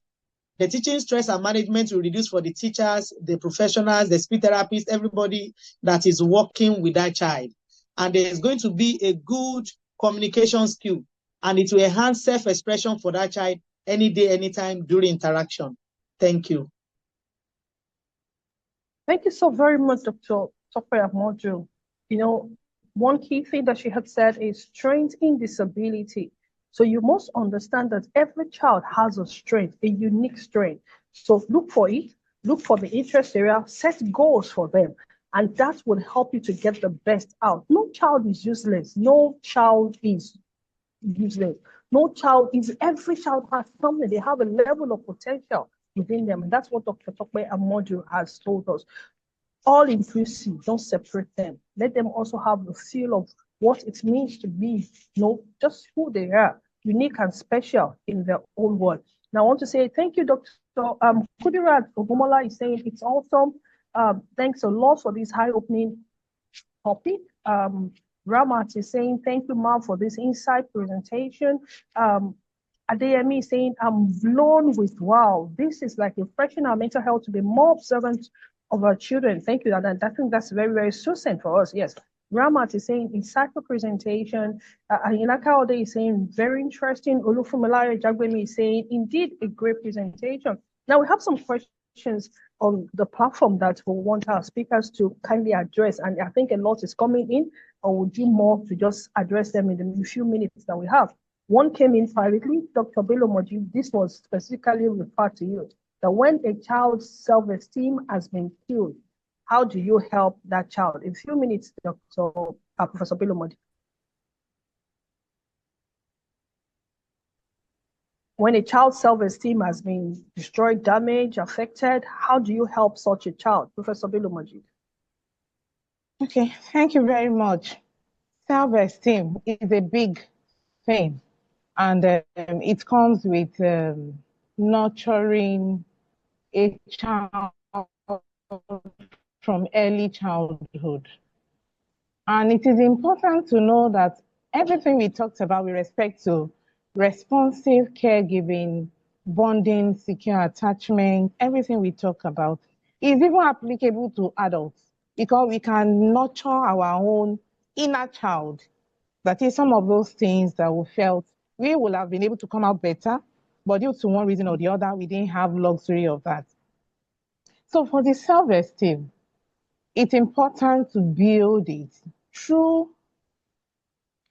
The teaching stress and management will reduce for the teachers, the professionals, the speech therapists, everybody that is working with that child. And there's going to be a good communication skill, and it will enhance self-expression for that child any day, anytime during interaction. Thank you. Thank you so very much, Dr. Tope Amoju. You know, one key thing that she had said is strength in disability. So you must understand that every child has a strength, a unique strength. So look for it, look for the interest area, set goals for them, and that will help you to get the best out. No child is useless. No child is useless. No child is, every child has something. They have a level of potential within them. And that's what Dr. Tope Amoju has told us. All inclusive, don't separate them. Let them also have the feel of what it means to be, just who they are, unique and special in their own world. Now, I want to say thank you, Dr. Kudirat Ogumola is saying it's awesome. Thanks a lot for this eye-opening topic. Ramat is saying, thank you, ma'am, for this insight presentation. Adeyemi is saying, I'm blown with wow. This is like refreshing our mental health to be more observant of our children. Thank you. And I think that's very, very soothing for us. Yes. Ramat is saying, insightful presentation. Inaka Ode is saying, very interesting. Olufumilare Jagbemi is saying, indeed, a great presentation. Now we have some questions on the platform that we want our speakers to kindly address. And I think a lot is coming in, or we'll do more to just address them in the few minutes that we have. One came in privately, Dr. Bello Moji, this was specifically referred to you, that when a child's self-esteem has been killed, how do you help that child? In a few minutes, Professor Bello Moji. When a child's self-esteem has been destroyed, damaged, affected, how do you help such a child? Professor Bello Moji. Okay, thank you very much. Self-esteem is a big thing, and it comes with nurturing a child from early childhood. And it is important to know that everything we talked about with respect to responsive caregiving, bonding, secure attachment, everything we talk about is even applicable to adults, because we can nurture our own inner child. That is some of those things that we felt we would have been able to come out better, but due to one reason or the other, we didn't have luxury of that. So for the self-esteem, it's important to build it through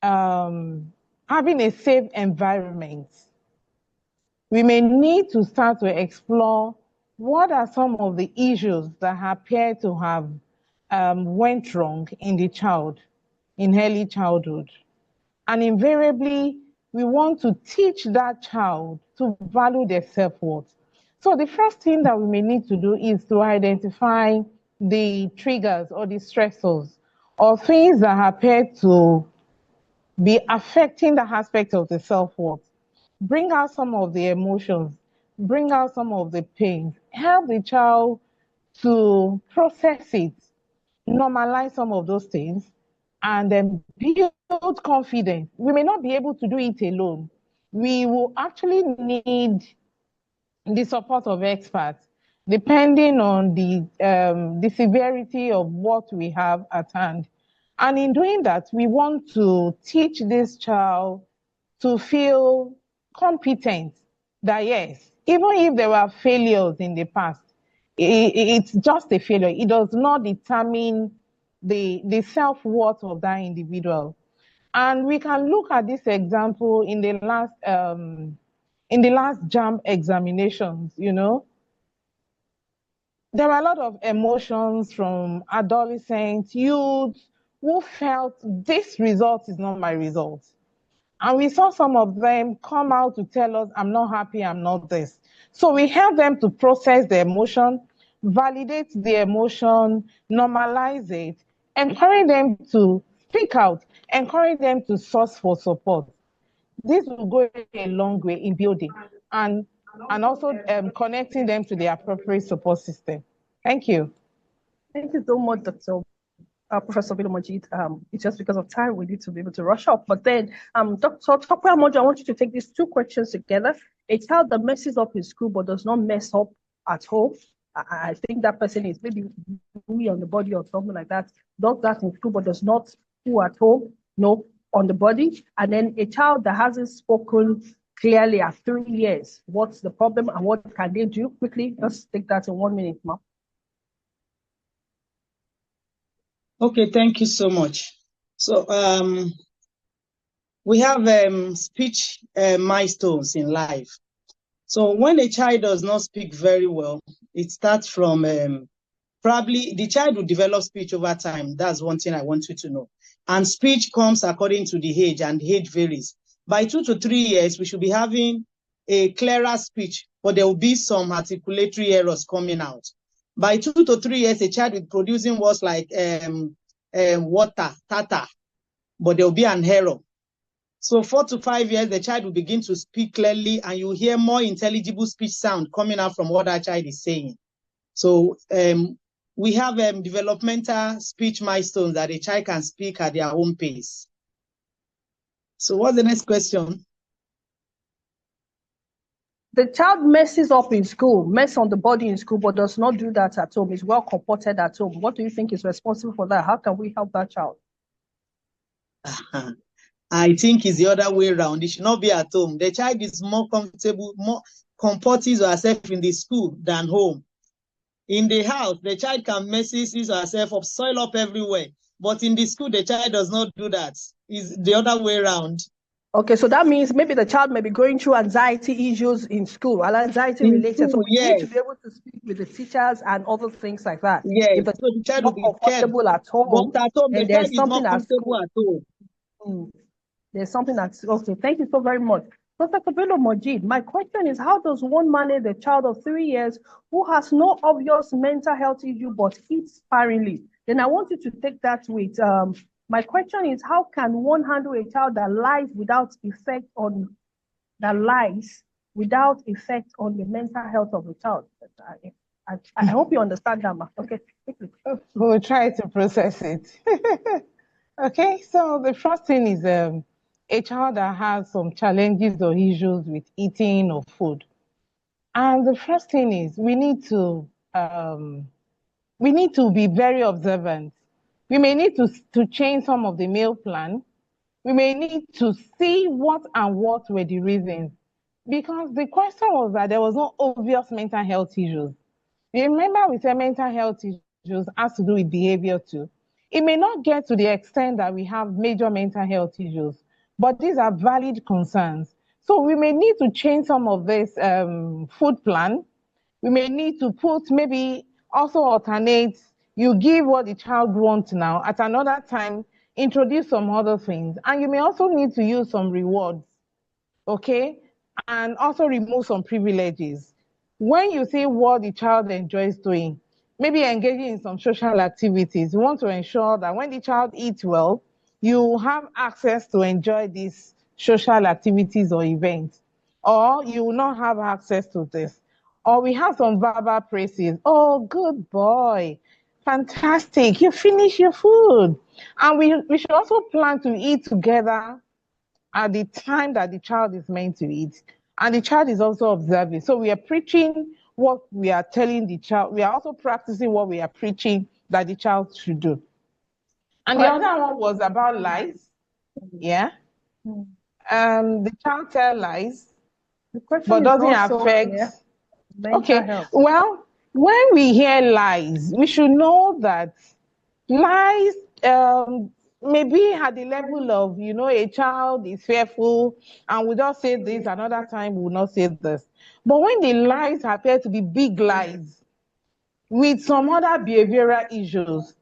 having a safe environment. We may need to start to explore what are some of the issues that appear to have went wrong in the child, in early childhood. And invariably, we want to teach that child to value their self-worth. So the first thing that we may need to do is to identify the triggers or the stressors or things that appear to be affecting the aspect of the self-worth. Bring out some of the emotions, bring out some of the pains, help the child to process it, normalize some of those things, and then build confidence. We may not be able to do it alone. We will actually need the support of experts, depending on the severity of what we have at hand. And in doing that, we want to teach this child to feel competent, that yes, even if there were failures in the past, it's just a failure. It does not determine the self-worth of that individual. And we can look at this example in the last JAMB examinations. There were a lot of emotions from adolescents, youth, who felt this result is not my result. And we saw some of them come out to tell us, I'm not happy, I'm not this. So we help them to process the emotion, validate the emotion, normalize it, encourage them to speak out, encourage them to source for support. This will go a long way in building. And and also connecting them to the appropriate support system. Thank you. Thank you so much, Dr. Professor Bilomojit. It's just because of time we need to be able to rush off. But then, Dr. Tokwe Amojo, I want you to take these two questions together. A child that messes up in school but does not mess up at home, I think that person is maybe on the body or something like that. Does that in school but does not poo at home, no, on the body. And then a child that hasn't spoken clearly at 3 years. What's the problem and what can they do? Quickly, let's take that in 1 minute, ma'am. Okay, thank you so much. So we have speech milestones in life. So when a child does not speak very well, it starts from probably the child will develop speech over time. That's one thing I want you to know. And speech comes according to the age, and the age varies. By 2 to 3 years, we should be having a clearer speech, but there will be some articulatory errors coming out. By 2 to 3 years, a child will be producing words like water, tata, but there will be an error. So 4 to 5 years, the child will begin to speak clearly, and you hear more intelligible speech sound coming out from what that child is saying. So we have developmental speech milestones that a child can speak at their own pace. So what's the next question? The child messes up in school, mess on the body in school, but does not do that at home, is well comported at home. What do you think is responsible for that? How can we help that child? I think it's the other way around. It should not be at home. The child is more comfortable, more comports herself in the school than home. In the house, the child can mess herself up, soil up everywhere. But in the school, the child does not do that. It's the other way around. Okay, so that means maybe the child may be going through anxiety issues in school, and anxiety related. So we need to be able to speak with the teachers and other things like that. Yes, if the so the child will be comfortable at home, but at home, the child is not comfortable at home. There's something that's okay. Thank you so very much. Professor Bilomojit, my question is, how does one manage a child of 3 years who has no obvious mental health issue but eats sparingly? Then I want you to take that with my question is, how can one handle a child that lies without effect on the mental health of the child? I hope you understand that, ma. Okay. We'll try to process it. Okay, so the first thing is a child that has some challenges or issues with eating or food. And the first thing is we need to be very observant. We may need to change some of the meal plan. We may need to see what were the reasons. Because the question was that there was no obvious mental health issues. You remember we said mental health issues has to do with behavior too. It may not get to the extent that we have major mental health issues, but these are valid concerns. So we may need to change some of this food plan. We may need to put maybe also alternate. You give what the child wants now. At another time, introduce some other things. And you may also need to use some rewards, okay? And also remove some privileges. When you see what the child enjoys doing, maybe engaging in some social activities, you want to ensure that when the child eats well, you have access to enjoy these social activities or events, or you will not have access to this. Or we have some verbal praises. Oh, good boy. Fantastic. You finish your food. And we should also plan to eat together at the time that the child is meant to eat. And the child is also observing. So we are preaching what we are telling the child. We are also practicing what we are preaching that the child should do. And the other one was about lies. Yeah. The child tells lies, but doesn't affect. Okay. Health. Well, when we hear lies, we should know that lies maybe at the level of, a child is fearful and will just say this, another time will not say this. But when the lies appear to be big lies with some other behavioral issues,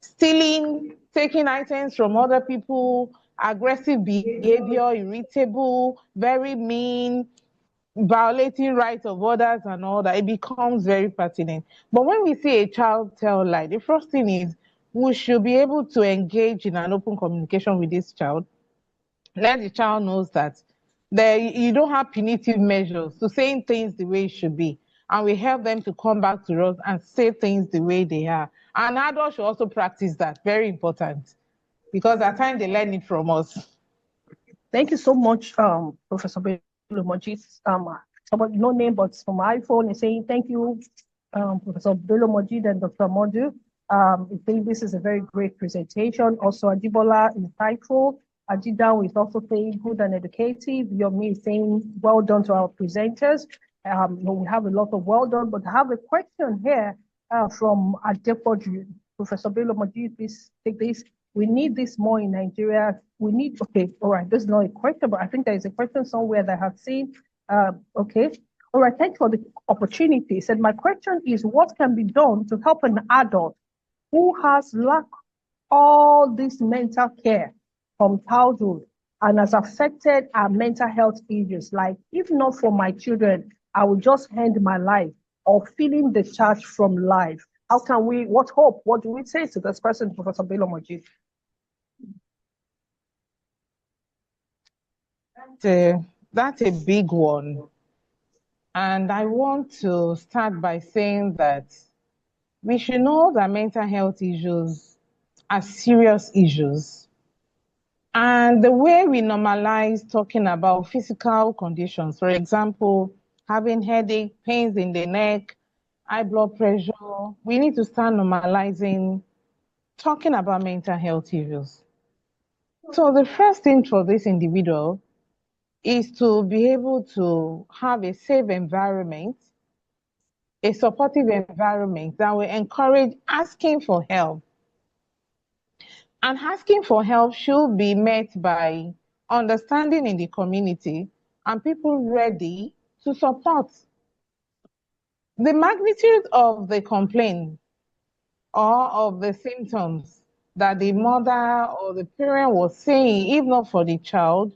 stealing, taking items from other people, aggressive behavior, irritable, very mean, violating rights of others and all that, it becomes very pertinent. But when we see a child tell lie, the first thing is we should be able to engage in an open communication with this child. Let the child knows that You don't have punitive measures to saying things the way it should be. And we help them to come back to us and say things the way they are. And adults should also practice that. Very important. Because at times they learn it from us. Thank you so much, Professor Bello-Moji. Somebody, no name, but from my phone is saying thank you, Professor Bello-Moji and Dr. Modu. I think this is a very great presentation. Also, Ajibola, insightful. Ajidan is also saying good and educative. Yomi is saying well done to our presenters. We have a lot of well done, but I have a question here from Adepoju. Professor Bello-Moji, please take this. We need this more in Nigeria. We need, okay, all right, this is not a question, but I think there is a question somewhere that I have seen. Okay, all right, thanks for the opportunity. Said, my question is, what can be done to help an adult who has lacked all this mental care from childhood and has affected our mental health issues? Like, if not for my children, I will just end my life, or feeling discharged from life. How can we, what hope, what do we say to this person, Professor Bello-Moji? That's a big one. And I want to start by saying that we should know that mental health issues are serious issues. And the way we normalize talking about physical conditions, for example, having headache, pains in the neck, high blood pressure, we need to start normalizing talking about mental health issues. So the first thing for this individual is to be able to have a safe environment, a supportive environment that will encourage asking for help. And asking for help should be met by understanding in the community and people ready to support. The magnitude of the complaint or of the symptoms that the mother or the parent was saying, if not for the child,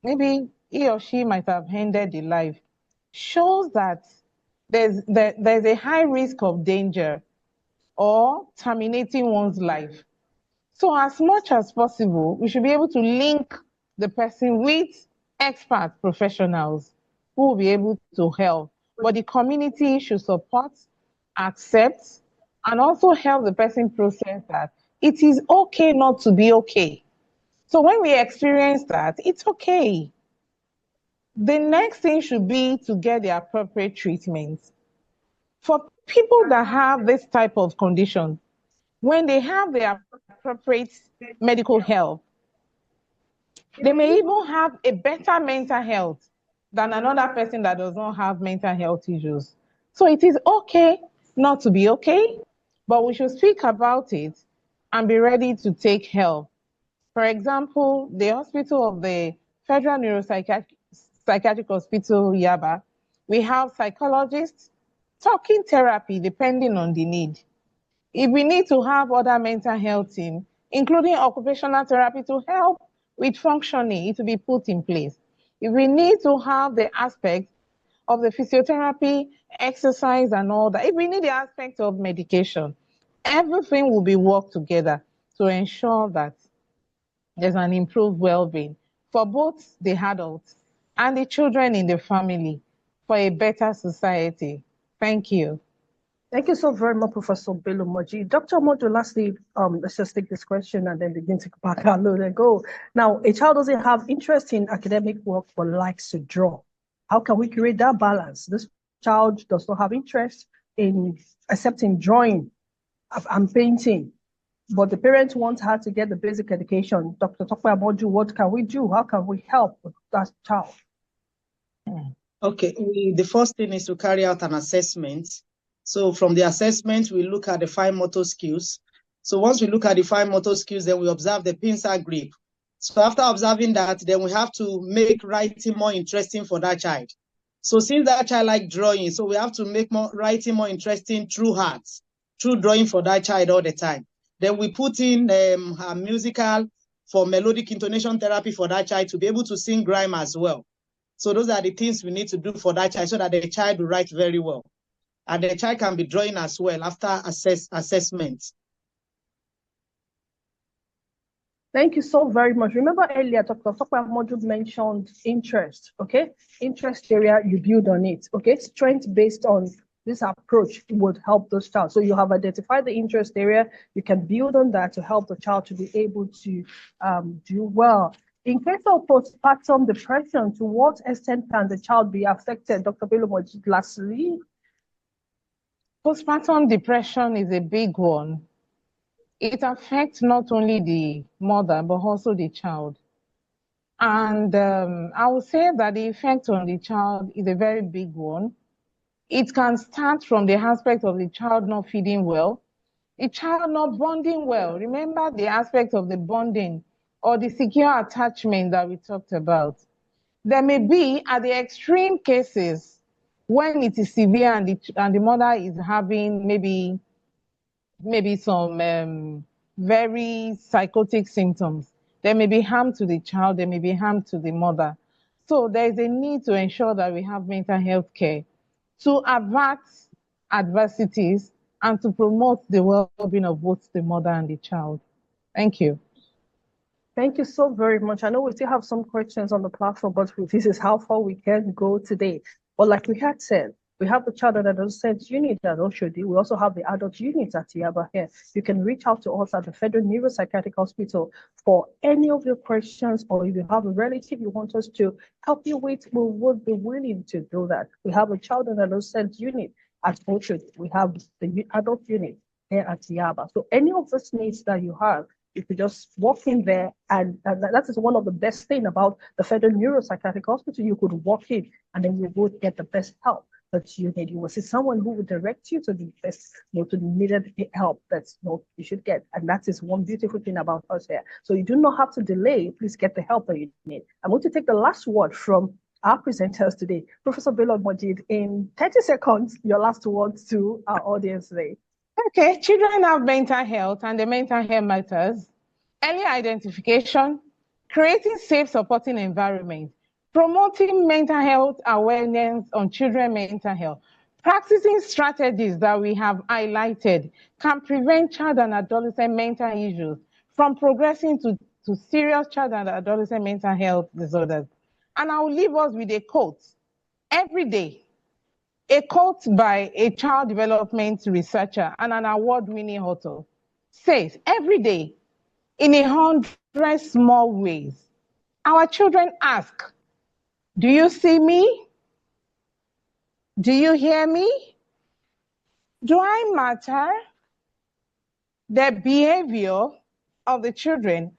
maybe he or she might have ended the life, shows that there's a high risk of danger or terminating one's life. So as much as possible, we should be able to link the person with expert professionals who will be able to help. But the community should support, accept, and also help the person process that it is okay not to be okay. So when we experience that, it's okay. The next thing should be to get the appropriate treatment. For people that have this type of condition, when they have the appropriate medical help, they may even have a better mental health than another person that does not have mental health issues. So it is okay not to be okay, but we should speak about it and be ready to take help. For example, the hospital of the Federal Neuropsychiatric Hospital, Yaba, we have psychologists, talking therapy depending on the need. If we need to have other mental health team, including occupational therapy to help with functioning, it will be put in place. If we need to have the aspect of the physiotherapy, exercise and all that, if we need the aspect of medication, everything will be worked together to ensure that there's an improved well-being for both the adults and the children in the family for a better society. Thank you. Thank you so very much, Professor Bello-Moji. Dr. Modu, lastly, let's just take this question and then begin to back our load and go. Now, a child doesn't have interest in academic work but likes to draw. How can we create that balance? This child does not have interest in accepting drawing and painting, but the parents want her to get the basic education. Dr. Tokwe Modu, what can we do? How can we help that child? Okay, the first thing is to carry out an assessment. So from the assessment, we look at the fine motor skills. So once we look at the fine motor skills, then we observe the pincer grip. So after observing that, then we have to make writing more interesting for that child. So since that child likes drawing, so we have to make writing more interesting through art, through drawing for that child all the time. Then we put in a musical for melodic intonation therapy for that child to be able to sing rhyme as well. So those are the things we need to do for that child so that the child will write very well. And the child can be drawing as well after assessment. Thank you so very much. Remember earlier, Dr. Modu mentioned interest, okay? Interest area, you build on it, okay? Strength based on this approach would help those child. So you have identified the interest area, you can build on that to help the child to be able to do well. In case of postpartum depression, to what extent can the child be affected? Dr. Bello Modu, lastly. Postpartum depression is a big one. It affects not only the mother, but also the child. And I would say that the effect on the child is a very big one. It can start from the aspect of the child not feeding well, the child not bonding well. Remember the aspect of the bonding or the secure attachment that we talked about. There may be, at the extreme cases, when it is severe and the mother is having maybe some very psychotic symptoms. There may be harm to the child, there may be harm to the mother. So there is a need to ensure that we have mental health care to avert adversities and to promote the well-being of both the mother and the child. Thank you. Thank you so very much. I know we still have some questions on the platform, but this is how far we can go today. But like we had said, we have the child and adolescent unit at Oshodi. We also have the adult unit at Yaba here. You can reach out to us at the Federal Neuropsychiatric Hospital for any of your questions, or if you have a relative you want us to help you with, we would be willing to do that. We have a child and adolescent unit at Oshodi. We have the adult unit here at Yaba. So any of those needs that you have, you could just walk in there, and that is one of the best things about the Federal Neuropsychiatric Hospital. You could walk in and then you would get the best help that you need. You will see someone who will direct you to the best, to the needed help that you should get. And that is one beautiful thing about us here. So you do not have to delay. Please get the help that you need. I'm going to take the last word from our presenters today. Professor Bello Majid, in 30 seconds, your last words to our audience today. Okay, children have mental health and the mental health matters. Early identification, creating safe supporting environment, promoting mental health awareness on children's mental health, practicing strategies that we have highlighted can prevent child and adolescent mental issues from progressing to serious child and adolescent mental health disorders. And I will leave us with a quote. Every day, a quote by a child development researcher and an award-winning author says, every day, in 100 small ways, our children ask, do you see me? Do you hear me? Do I matter? The behavior of the children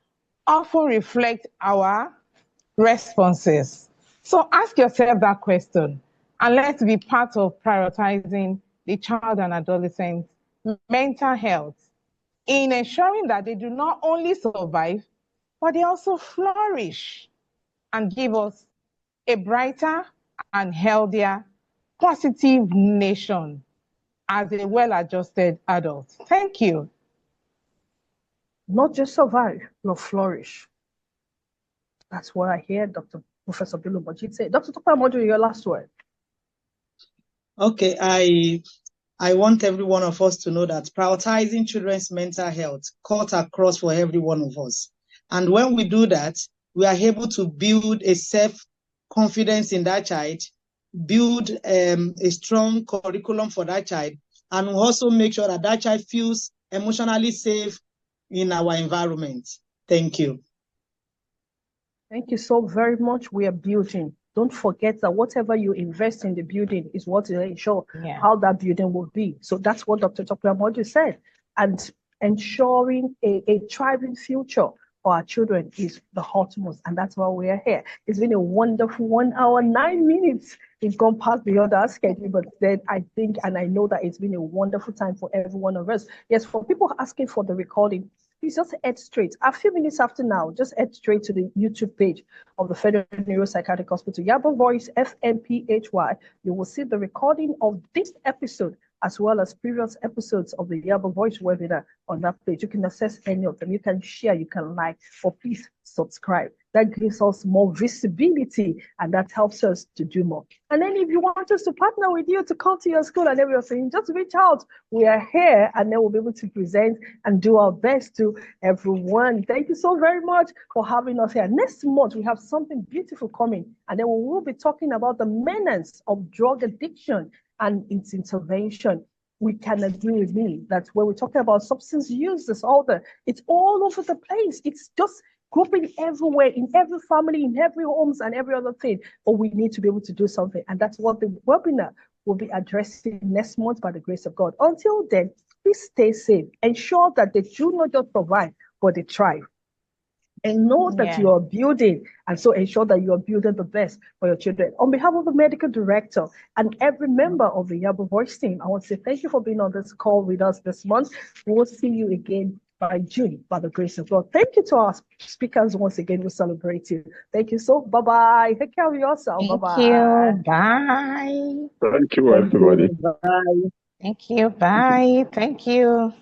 often reflect our responses. So ask yourself that question, and let's be part of prioritizing the child and adolescent mental health in ensuring that they do not only survive, but they also flourish and give us a brighter and healthier, positive nation as a well-adjusted adult. Thank you. Not just survive, but flourish. That's what I hear Dr. Professor Bello Majid say. Dr. Modu, your last word. Okay, I want every one of us to know that prioritizing children's mental health cuts across for every one of us. And when we do that, we are able to build a self-confidence in that child, build a strong curriculum for that child, and also make sure that that child feels emotionally safe in our environment. Thank you. Thank you so very much. We are building. Don't forget that whatever you invest in the building is what will ensure how that building will be. So that's what Dr. Modu said. And ensuring a thriving future for our children is the utmost. And that's why we are here. It's been a wonderful 1 hour, 9 minutes. It's gone past beyond our schedule, but then I think and I know that it's been a wonderful time for every one of us. Yes, for people asking for the recording, please just head straight. A few minutes after now, just head straight to the YouTube page of the Federal Neuropsychiatric Hospital, Yaba Voice, FMPHY. You will see the recording of this episode as well as previous episodes of the Yaba Voice webinar on that page. You can access any of them. You can share, you can like, or please subscribe. That gives us more visibility and that helps us to do more. And then if you want us to partner with you to come to your school and everything, just reach out. We are here and then we'll be able to present and do our best to everyone. Thank you so very much for having us here. Next month, we have something beautiful coming, and then we will be talking about the menace of drug addiction and its intervention. We can agree with me that when we're talking about substance use disorder, it's all over the place. It's just grouping everywhere, in every family, in every homes and every other thing. But we need to be able to do something. And that's what the webinar will be addressing next month by the grace of God. Until then, please stay safe. Ensure that they do not just survive, but they thrive. And know that you are building, and so ensure that you are building the best for your children. On behalf of the medical director and every member of the Yaba Voice team, I want to say thank you for being on this call with us this month. We'll see you again by June, by the grace of God. Thank you to our speakers once again. We celebrate you. Thank you. So, bye-bye. Take care of yourself. Bye-bye. Thank you. Bye. Thank you, everybody. Bye. Thank you. Bye. Thank you.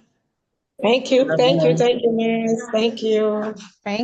Thank you, Bye-bye. Miss. Thank you. Thank